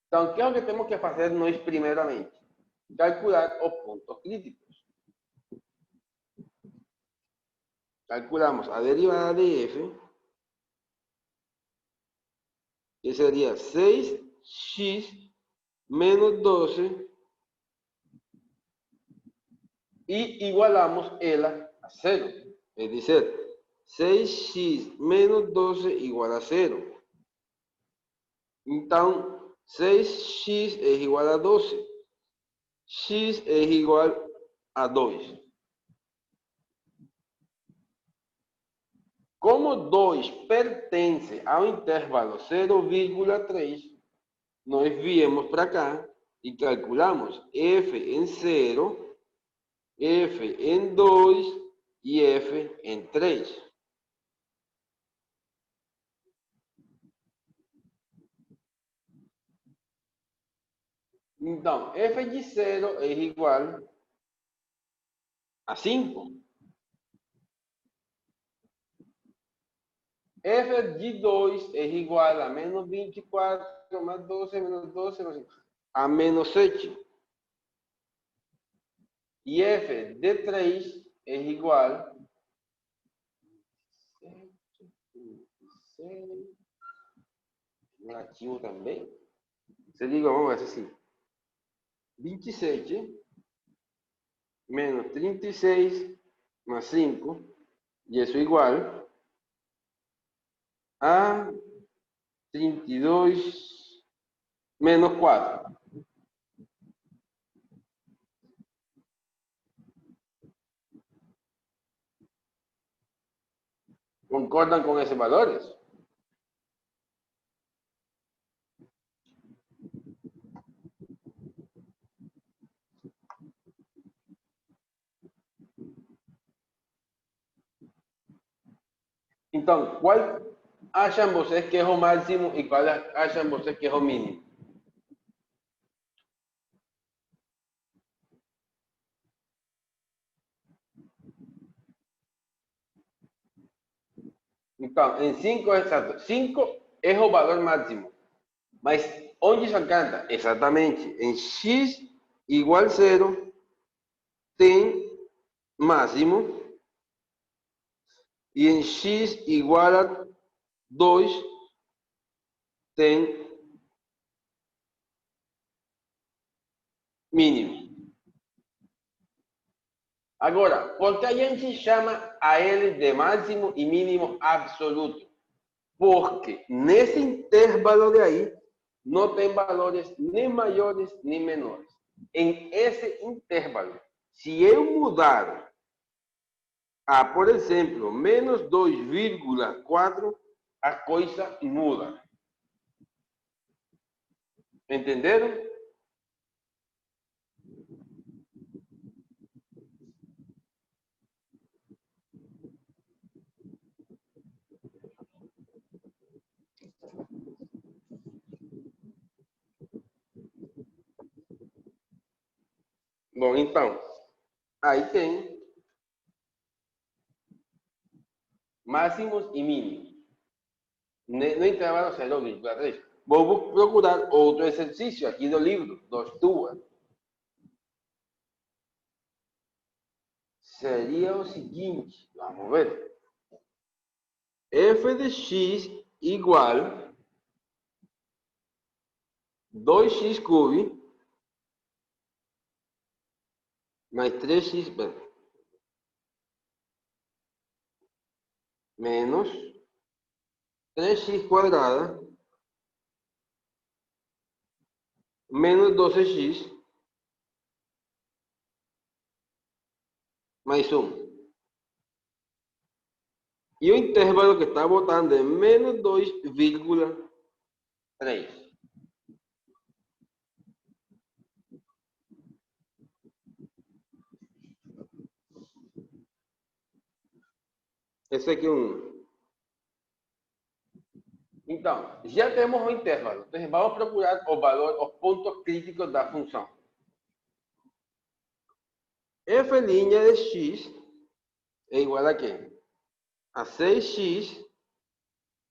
Então, o que é o que temos que fazer nós primeiramente? Calcular os pontos críticos. Calculamos a derivada de f, que sería 6x menos 12, y igualamos ela a 0. Es decir, 6x menos 12 igual a 0. Entonces, 6x es igual a 12. X es igual a 2. Como 2 pertence ao intervalo 0,3, nós viemos para cá e calculamos f em 0, f em 2 e f em 3. Então, f de 0 é igual a 5. F de 2 é igual a menos 24, mais 12, menos 12, a menos 7. E f de 3 é igual a 26, negativo também. Se liga, vamos ver assim. 27 menos 36 más 5, y eso igual a 32 menos 4. ¿Concordan con esos valores? Entonces, ¿cuál achan vocês que es o máximo y cuál achan vocês que es o mínimo? Então, em 5 é exato. 5 é o valor máximo. Mas onde se encanta? Exatamente. Em x igual 0 tem máximo. E em x igual a 2 tem mínimo. Agora, por que a gente chama a ele de máximo e mínimo absoluto? Porque nesse intervalo de aí não tem valores nem maiores nem menores. Em esse intervalo, se eu mudar a, por exemplo, menos 2,4, a coisa muda. Entenderam? Bom, então, aí tem máximos e mínimos. No intervalo 0,3. Vou procurar outro exercício aqui do livro, do Stuart. Seria o seguinte, vamos ver. F de x igual 2x cubo mais 3x menos 3x quadrada menos 12x mais 1. E o intervalo que está botando é menos 2,3. Esse aqui é um. Então, já temos o intervalo. Então, vamos procurar o valor, os pontos críticos da função. F' de x é igual a quê? A 6x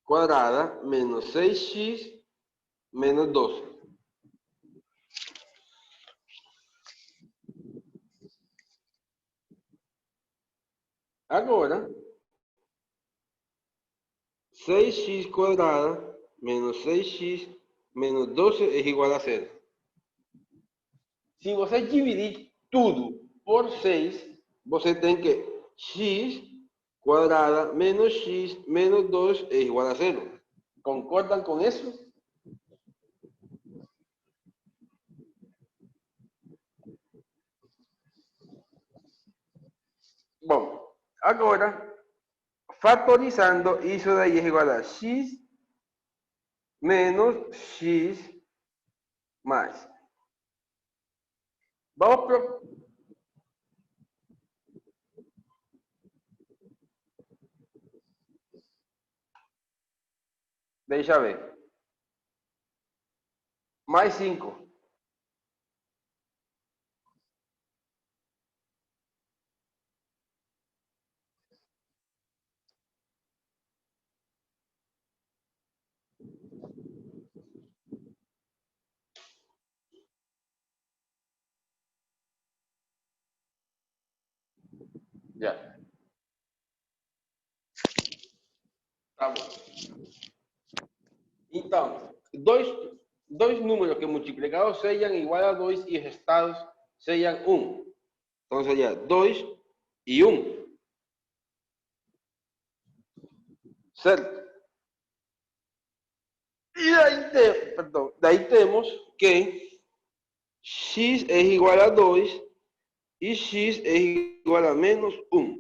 quadrada menos 6x menos 12. Agora, 6x quadrada menos 6x menos 12 é igual a 0. Se você dividir tudo por 6, você tem que x quadrada menos x menos 2 é igual a 0. ¿Concordan con eso? Bom, agora, fatorizando, isso daí é igual a x menos x mais. Vamos pro... Deixa ver. Mais 5. Já. Tá bom. Então, dos números que multiplicados sean igual a 2 y restados sean 1. Entonces sería 2 y 1. ¿Cierto? Y de ahí tenemos que x es igual a 2 y x es igual a menos 1.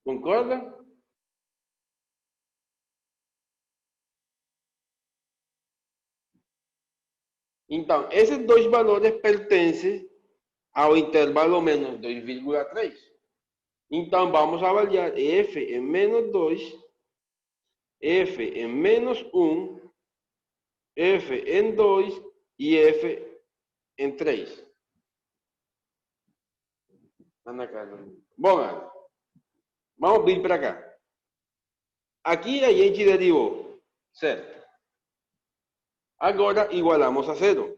¿Concorda? Então, esses dois valores pertencem ao intervalo menos 2,3. Então, vamos avaliar f em menos 2, f em menos 1, f em 2 e f em 3. Bom, vamos vir para cá. Aqui a gente derivou, certo? Agora igualamos a 0.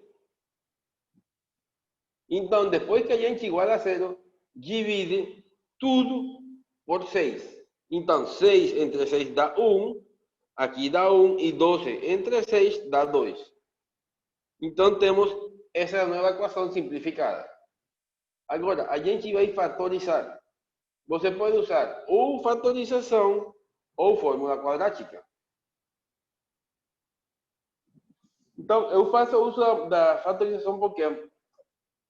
Então, depois que a gente iguala a 0, divide tudo por 6. Então, 6 entre 6 dá 1, aqui dá 1, e 12 entre 6 dá 2. Então, temos essa nova equação simplificada. Agora, a gente vai fatorizar. Você pode usar ou fatorização ou fórmula quadrática. Então, eu faço uso da fatorização porque,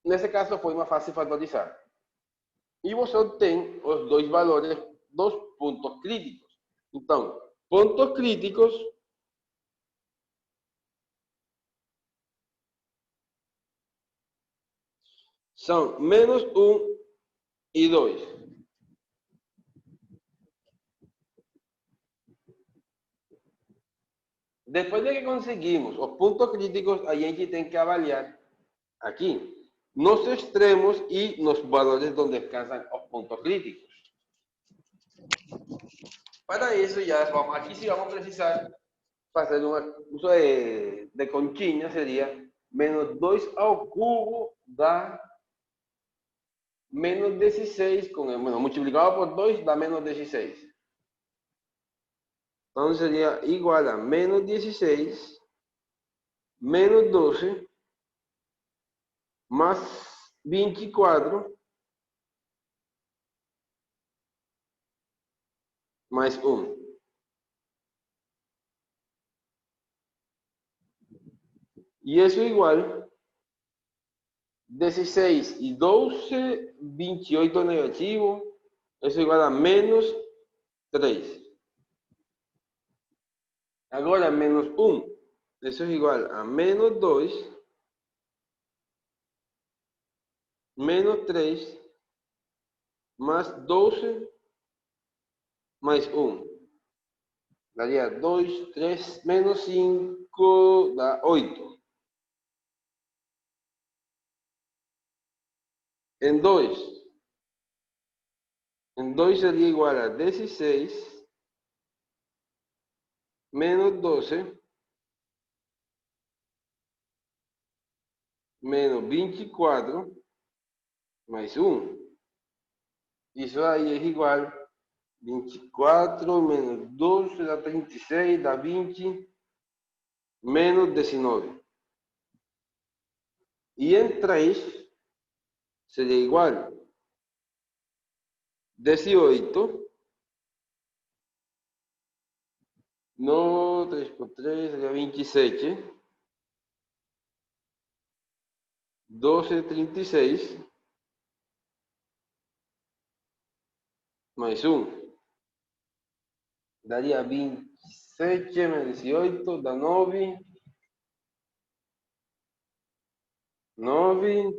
nesse caso, foi mais fácil fatorizar. E você tem os dois valores dos pontos críticos. Então, pontos críticos são menos 1 e 2. Depois de que conseguimos os pontos críticos, a gente tem que avaliar aqui, nos extremos e nos valores onde descansan os pontos críticos. Para isso, aqui sim vamos precisar fazer um uso de continha, seria menos 2 ao cubo dá menos 16, bueno, multiplicado por 2 dá menos 16. Entonces sería igual a menos 16 menos 12 más 24 más 1. Y eso igual 16 y 12, 28 negativo, eso igual a menos 3. Ahora menos 1, eso es igual a menos 2, menos 3, más 12, más 1. Daría 2, 3, menos 5, da 8. En 2 sería igual a 16 menos 12 menos 24 más 1. Y eso ahí es igual 24 menos 12 da 36, da 20 menos 19. Y en 3 sería igual 18. No, 3 por 3 sería 27. 12, 36 más 1. Daría 27 menos 18, da 9. 9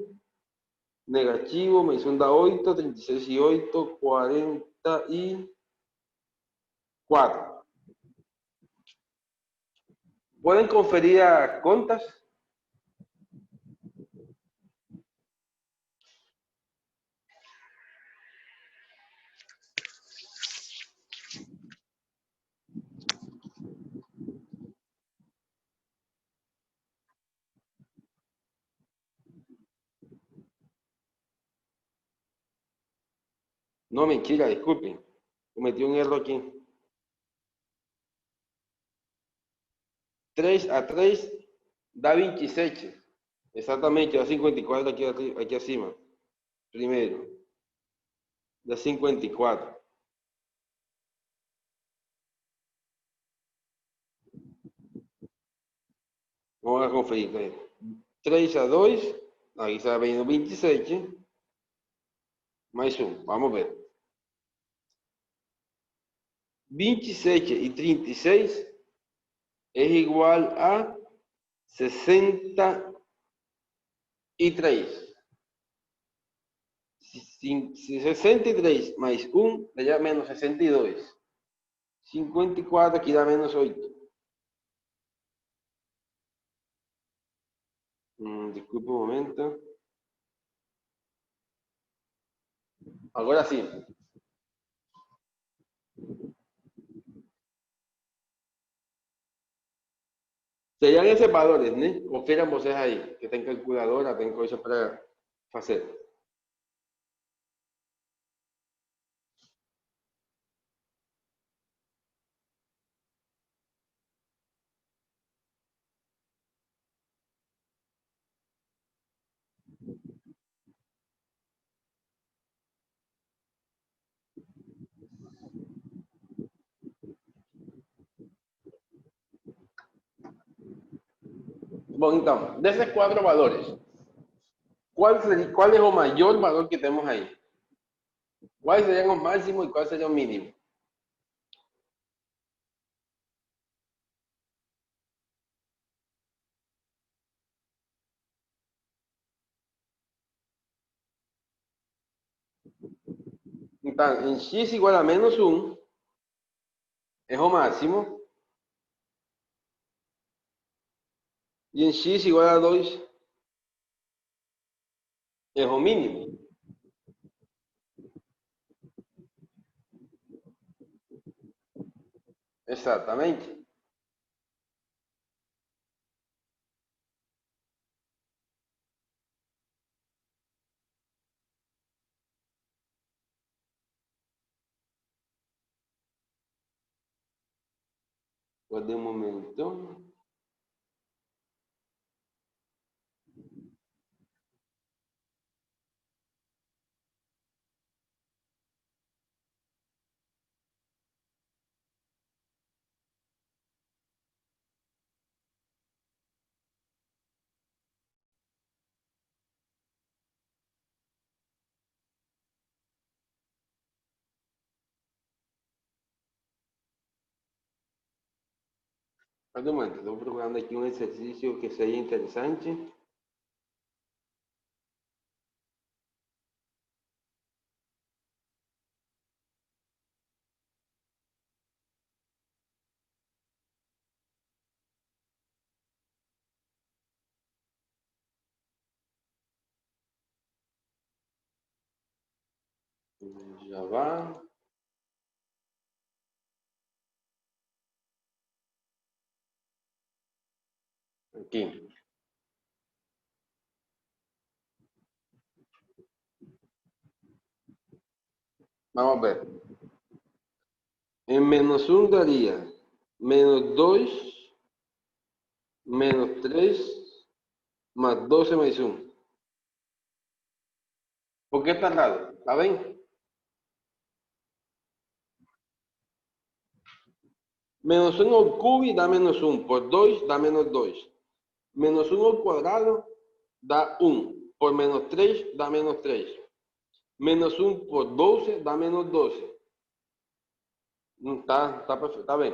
negativo, más 1 da 8, 36 y 8, 44. ¿Pueden conferir a contas? No, mentira, disculpen. Cometí un error aquí. 3 a 3 da 27. Exatamente, da 54 aqui acima. Primeiro. Da 54. Vamos conferir. Né? 3 a 2. Aí está vindo 27. Mais um. Vamos ver. 27 e 36 é igual a 63. 63 mais 1 dá menos 62. 54 aqui dá menos 8. Desculpa um momento. Agora sim. Seriam esses valores, né? Confiram vocês aí, que tem calculadora, tem coisa para fazer. Bom, então, desses 4 valores, qual é o maior valor que temos aí? Quais seriam os máximos e quais seriam os mínimos? Então, em x igual a menos 1 é o máximo, e em x igual a 2 é o mínimo. Exatamente. Guardei um momento. Guardei um momento. Estou procurando aqui um exercício que seja interessante. Já vai. Aqui. Vamos ver. Em menos 1 daria menos 2, menos 3, más 12 mais 1. ¿Por qué está raro? ¿Está bien? Menos 1 al cubo da menos 1. Por 2 da menos 2. Menos 1 al cuadrado da 1. Por menos 3 da menos 3. Menos 1 por 12 da menos 12. Tá perfeito, tá bem.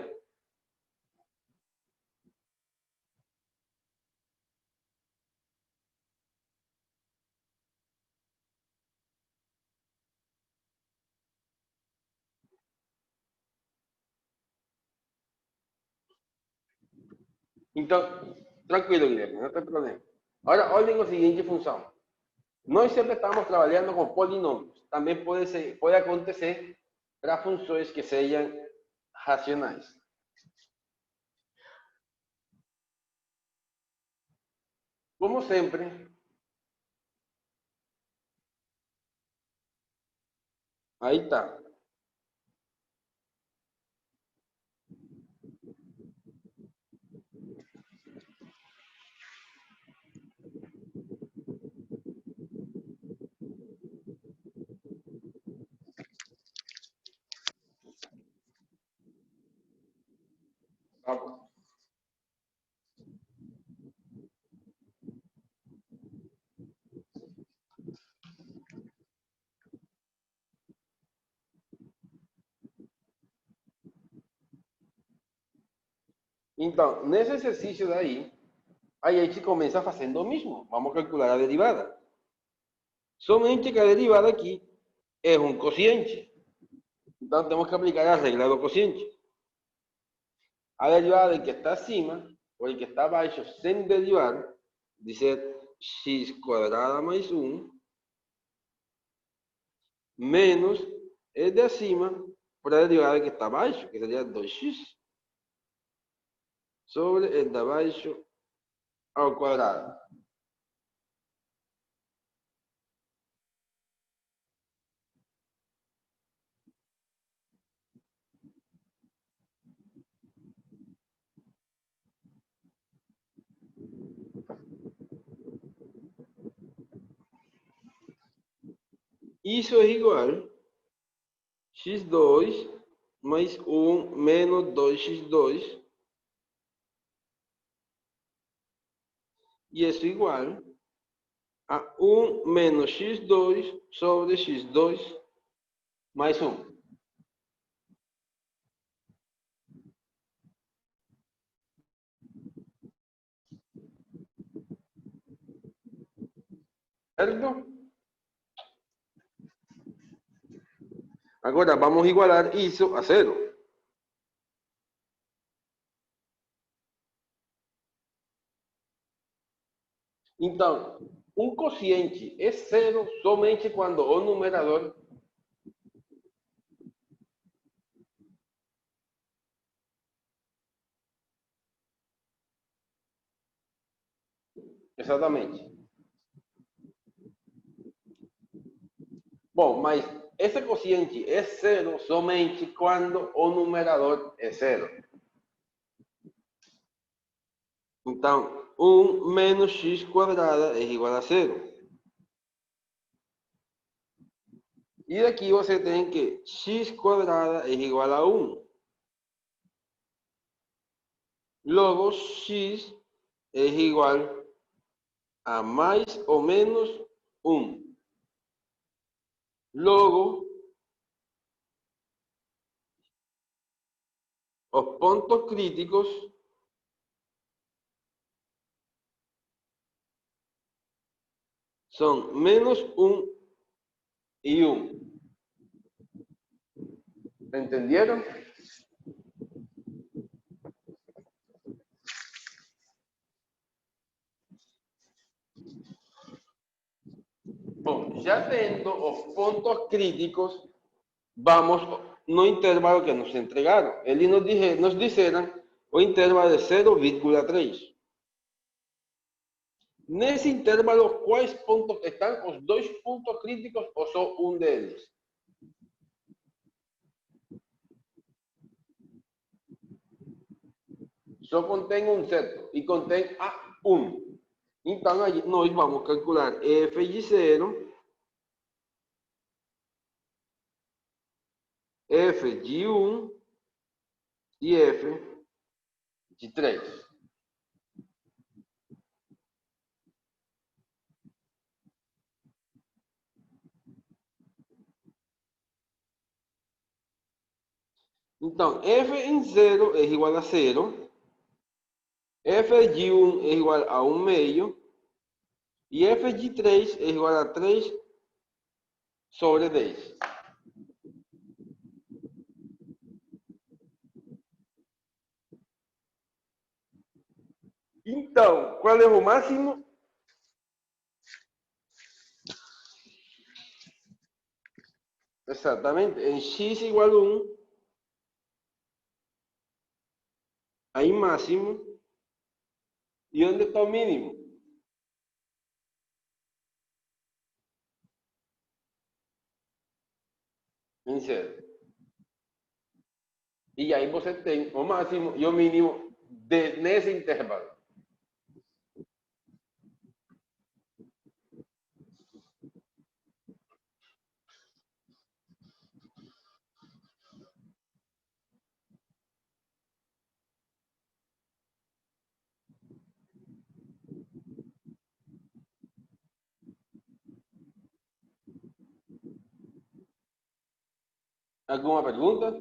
Então, tranquilo, Guilherme, não tem problema. Agora, olhem a seguinte função. Nós sempre estamos trabalhando com polinômios. Também pode acontecer para funções que sejam racionais. Como sempre, aí está. Vamos. Então, nesse exercício daí, a gente começa fazendo o mesmo. Vamos calcular a derivada. Somente que a derivada aqui é um quociente. Então, temos que aplicar a regra do quociente. A derivada del que está acima o el que está abajo sin derivar, dice x cuadrada más 1 menos el de acima por la derivada del que está abajo, que sería 2x sobre el de abajo al cuadrado. Isso é igual a x2 mais 1 menos 2x2. E isso é igual a 1 menos x2 sobre x2 mais 1. Certo? Agora vamos igualar isso a zero. Então, um quociente é zero somente quando o numerador exatamente. Bom, mas esse quociente é zero somente quando o numerador é zero. Então, 1 menos x quadrada é igual a zero. E daqui você tem que x quadrada é igual a 1. Logo, x é igual a mais ou menos 1. Logo, os pontos críticos são menos 1 e 1. ¿Entendieron? Bom, já tendo os pontos críticos, vamos no intervalo que nos entregaram. Eles nos disseram o intervalo de 0,3. Nesse intervalo, quais pontos estão? Os dois pontos críticos ou só um deles? Só contém um certo e contém a 1. Então, nós vamos calcular f de 0, f de 1 e f de 3. Então, f em 0 é igual a 0, f de 1 é igual a 1 meio, e f de 3 é igual a 3 sobre 10. Então, qual é o máximo? Exatamente, em x igual a 1, aí máximo, e onde está o mínimo? Em 0. E aí você tem o máximo e o mínimo nesse intervalo. ¿Alguna pregunta?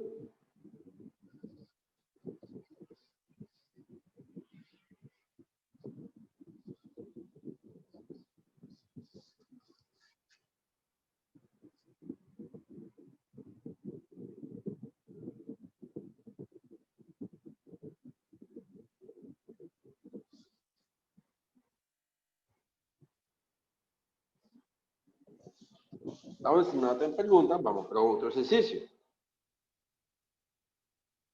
Estamos si no tienen preguntas, vamos para otro ejercicio.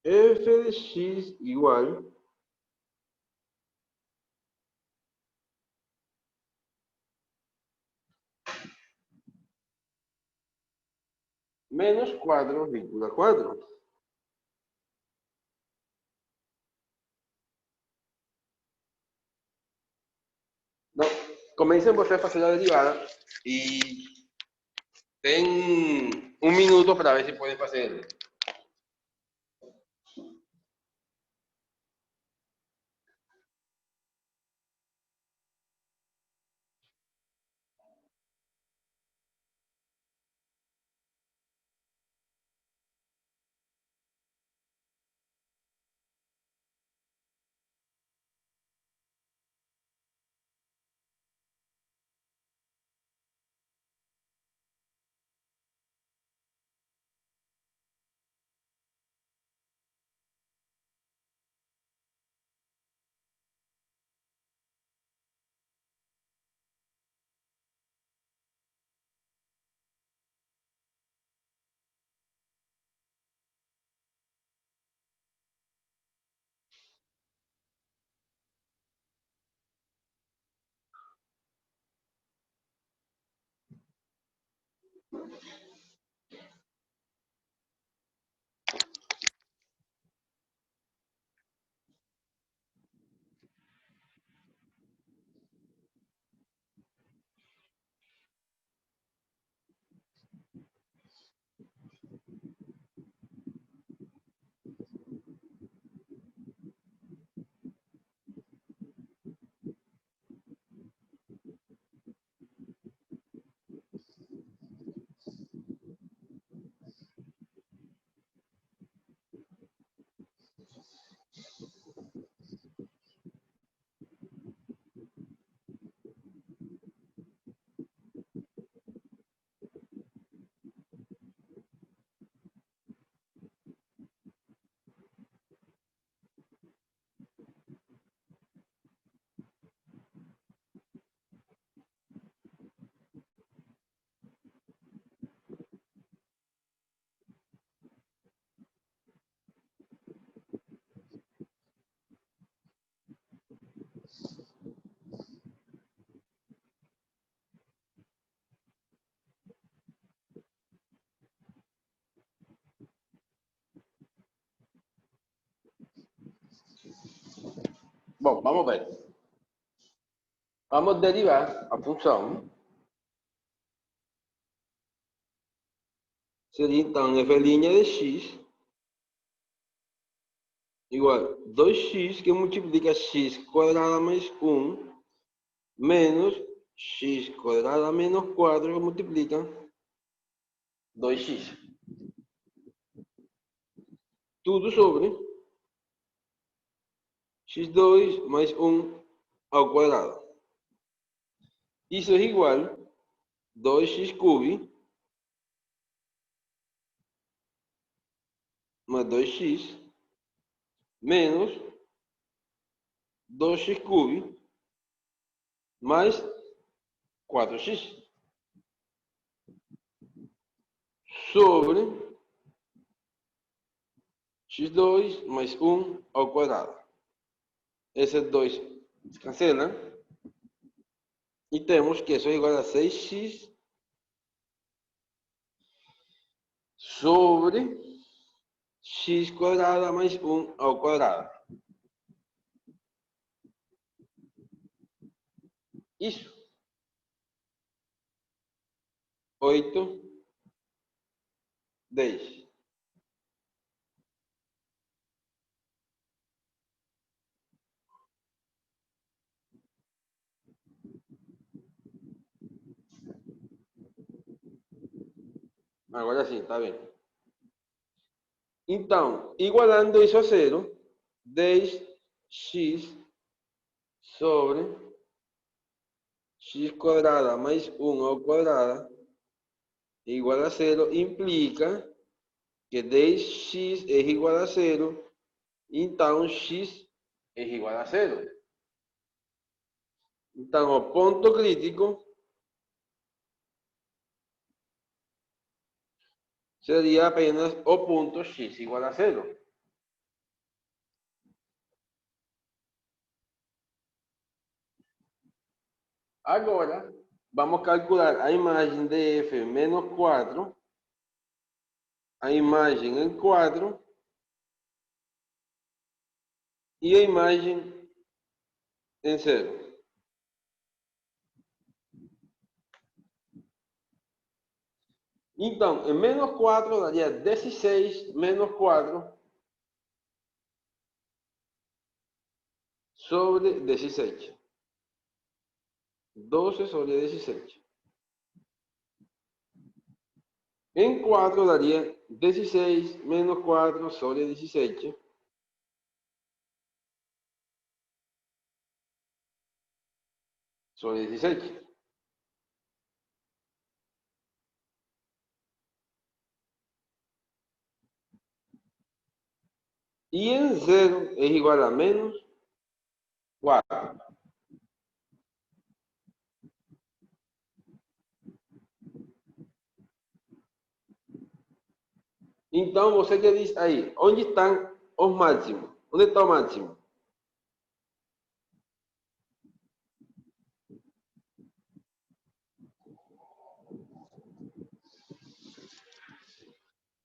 F de x igual menos 4,4. No, comiencen vos a hacer la derivada y ten un minuto para ver si pueden hacer. Bom, vamos ver. Vamos a derivar a função. Seria então f' de x igual 2x que multiplica x quadrado mais 1 menos x quadrado menos 4 que multiplica 2x. Tudo sobre x2 mais 1 ao quadrado. Isso é igual a 2x cubo mais 2x menos 2x cubo mais 4x sobre x2 mais 1 ao quadrado. Esses dois se cancelam. E temos que isso é igual a 6x sobre x quadrado mais 1 ao quadrado. Isso. 8, 10. Agora sim, tá vendo? Então, igualando isso a zero, 10x sobre x quadrada mais 1 ao quadrado igual a zero implica que 10x é igual a zero, então x é igual a zero. Então, o ponto crítico seria apenas o ponto x igual a zero. Agora, vamos calcular a imagem de f menos 4, a imagem em 4 e a imagem em 0. Então, em menos 4 daria 16 menos 4 sobre 16. 12 sobre 16. Em 4 daria 16 menos 4 sobre 17. Sobre 17. E em 0 é igual a menos 4. Então, você que diz aí, onde estão os máximos? Onde está o máximo?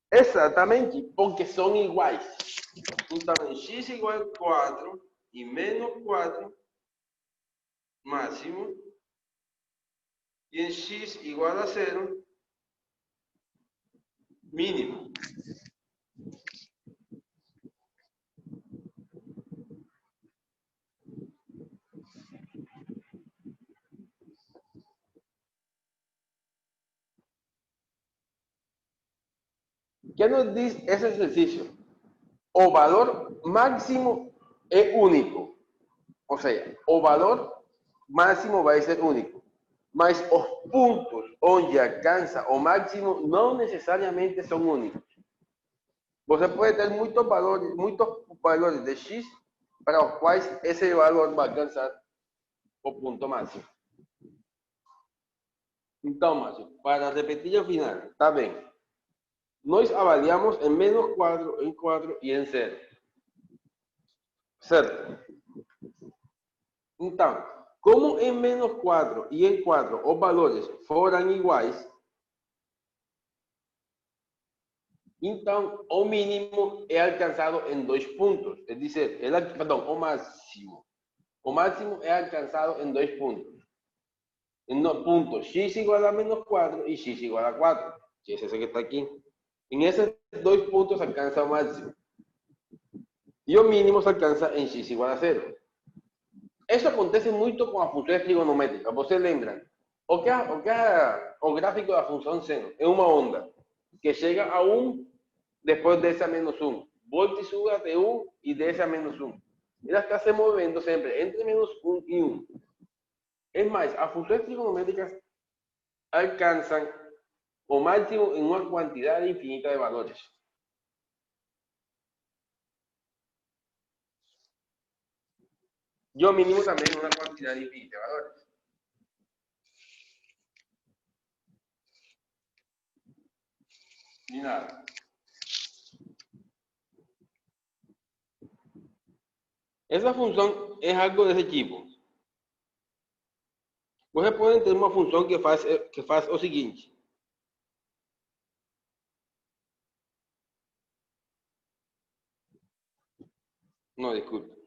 Exatamente, porque são iguais. Então, em x igual a 4 e menos 4 máximo, e em x igual a 0 mínimo. ¿Qué nos dice ese ejercicio? O valor máximo es único. O sea, o valor máximo va a ser único. Mas os puntos onde alcança o máximo não necessariamente são únicos. Você pode ter muitos valores de x para os quais esse valor vai alcançar o ponto máximo. Então, Márcio, para repetir ao final, tá bem? Nós avaliamos em menos 4, em 4 e em 0. Certo? Então, como em menos 4 e em 4 os valores foram iguais, então o mínimo é alcançado em 2 pontos. É dizer, perdão, o máximo. O máximo é alcançado em 2 pontos. En pontos x igual a menos 4 y x igual a 4, que es ese que está aquí. En esos 2 puntos se alcanza o máximo. Y o mínimo se alcanza en x igual a 0. Eso acontece muito com as funções trigonométricas. Você lembra? O gráfico da função seno é uma onda que chega a 1, depois desce a menos 1. Volta e sube até 1 e desce a menos 1. Ela está se movendo sempre entre menos 1 e 1. Es más, as funções trigonométricas alcanzan o máximo en una cantidad infinita de valores. Yo mínimo también una cantidad infinita de valores. Ni nada. Esa función es algo de ese tipo. Você pode ter uma função que faz o seguinte. Não, desculpe.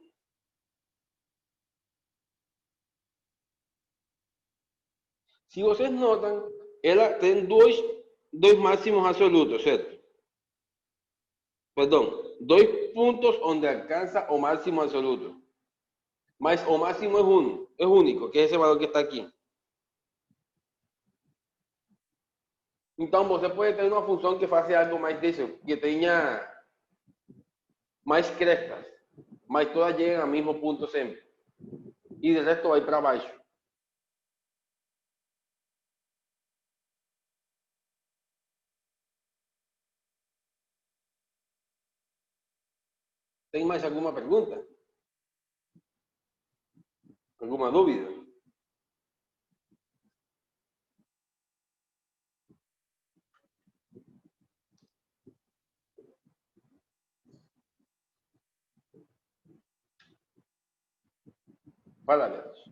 Se vocês notam, ela tem dois máximos absolutos, certo? Perdão, 2 pontos onde alcança o máximo absoluto. Mas o máximo é único, que é esse valor que está aqui. Então, você pode ter uma função que faça algo mais disso, que tenha mais crestas, mas todas llegan al mismo punto siempre. Y del resto va a ir para abajo. ¿Tem mais alguma pergunta? ¿Alguma dúvida? Fala, Betos.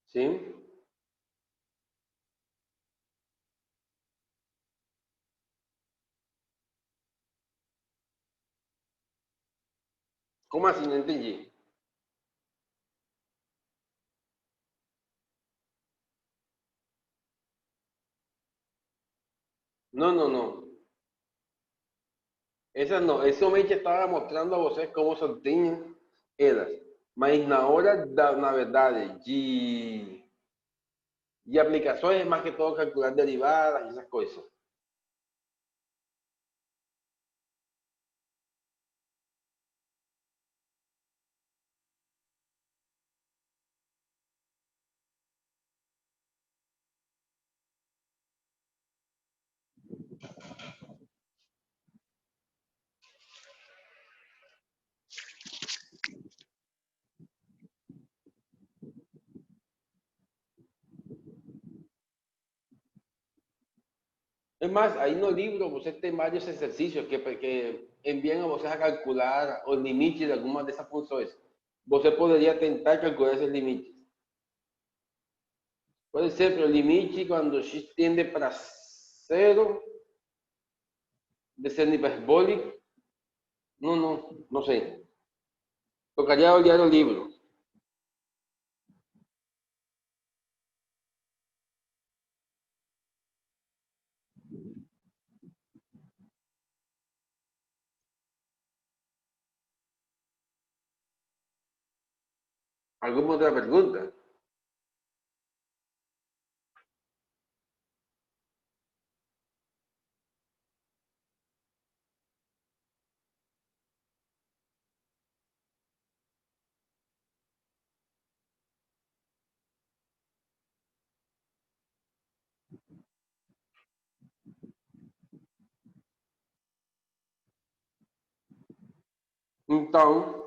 ¿Sí? ¿Cómo así? No entendí. No, no, no. Essa não. Esse somente estava mostrando a vocês como sorteam elas. Mas na hora, na verdade, de aplicações, é mais que todo calcular derivadas e essas coisas. É mais, aí no livro você tem vários exercícios que enviam a vocês a calcular os limites de alguma dessas funções. Você poderia tentar calcular esses limites. Por exemplo, o limite quando x tende para zero de ser hiperbólico. Não, não, não sei. Tocaria olhar o livro. ¿Alguna otra pregunta? Então,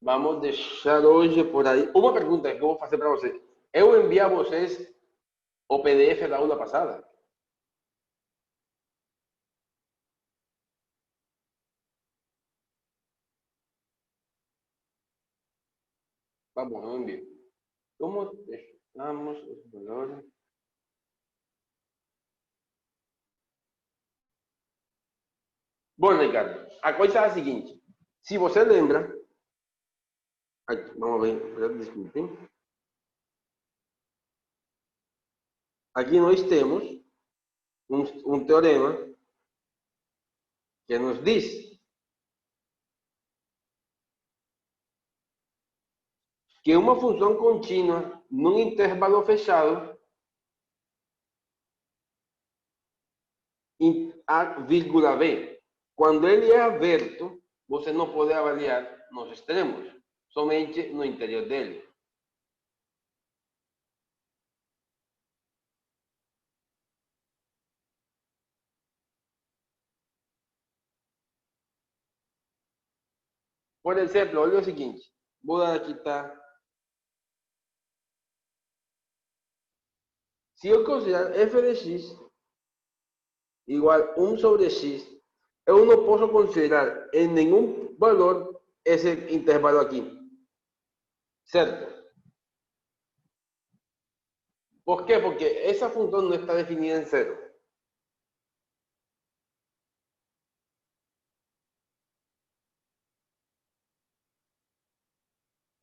vamos deixar hoje por aí. Uma pergunta que eu vou fazer para vocês. Eu enviei a vocês o PDF da aula passada? Tá bom, eu envio. Como deixamos os valores? Bom, Ricardo, a coisa é a seguinte. Se você lembra... Vamos ver, desculpem. Aqui nós temos um teorema que nos diz que uma função contínua num intervalo fechado a vírgula b, quando ele é aberto, você não pode avaliar nos extremos, somente no interior dele. Por exemplo, olha o seguinte, vou dar aqui, tá? Se eu considerar f de x igual 1 sobre x, eu não posso considerar em nenhum valor esse intervalo aqui. Certo? ¿Por qué? Porque esa función no está definida en cero.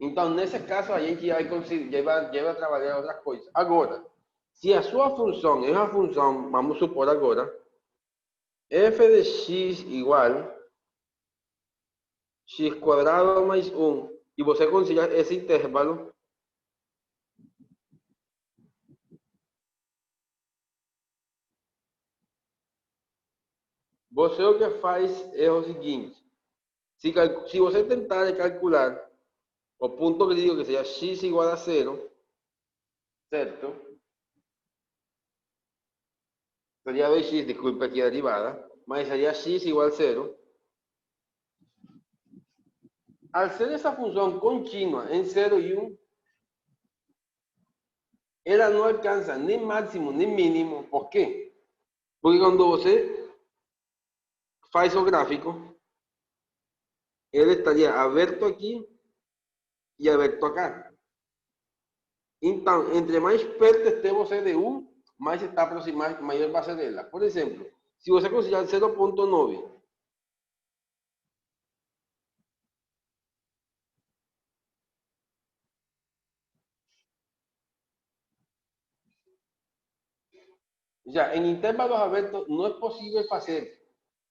Então, nesse caso, a gente vai a trabalhar outras coisas. Agora, se a sua função é uma função, vamos supor agora, f de x igual x cuadrado mais 1, e você consiga esse intervalo, você o que faz é o seguinte: se você tentar calcular o ponto crítico que seja x igual a 0, certo? Sería 2x, disculpe aquí derivada, mas sería x igual a 0. Al ser esa función continua en 0 y 1, ela no alcanza ni máximo ni mínimo. ¿Por qué? Porque cuando você faz o gráfico, él estaría aberto aquí y aberto acá. Entonces, entre más perto esté você de 1, mais está aproximado, maior vai ser ela. Por exemplo, se você considerar 0,9, já em intervalos abertos não é possível fazer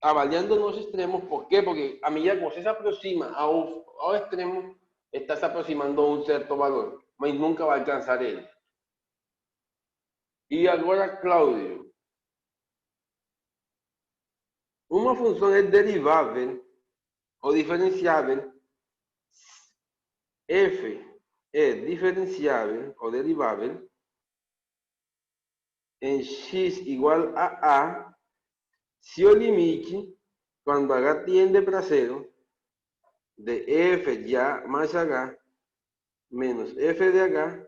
avaliando los extremos. ¿Por qué? Porque a medida que você se aproxima ao extremo, está se aproximando a un cierto valor, mas nunca va a alcanzar ele. E agora, Cláudio, uma função é derivável ou diferenciável, f é diferenciável ou derivável em x igual a a se o limite, quando h tiende para 0, de f ya más h menos f de h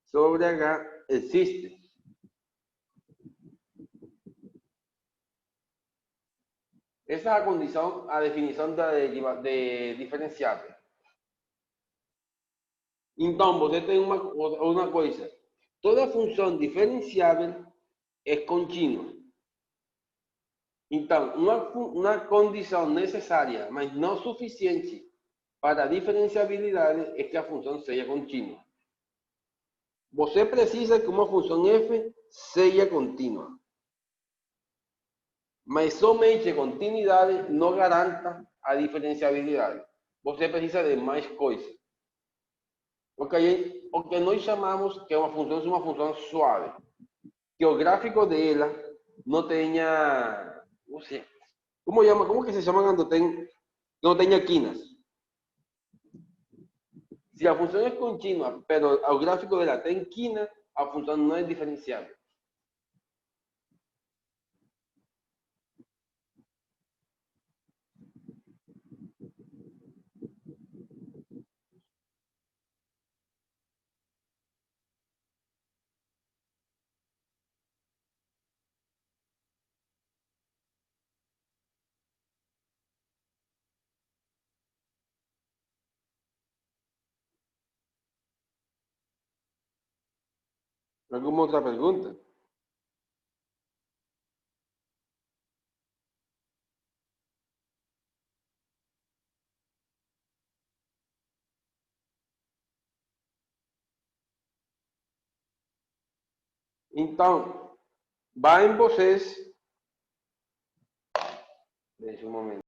sobre h existe. Esa es la condición, a definición de diferenciável. Então, você tem uma coisa. Toda função diferenciável é contínua. Então, uma condição necessária, mas não suficiente para a diferenciabilidade é que a função seja contínua. Você precisa que uma função f seja contínua. Mas somente continuidade não garanta a diferenciabilidade. Você precisa de mais coisas. O que nós chamamos que é uma função suave. Que o gráfico dela não tenha, não sei, como que se chama quando não tenha quinas? Se a função é contínua, pero o gráfico dela tem quina, a função não é diferenciável. Alguma outra pergunta? Então, vai em vocês. Deixa um momento.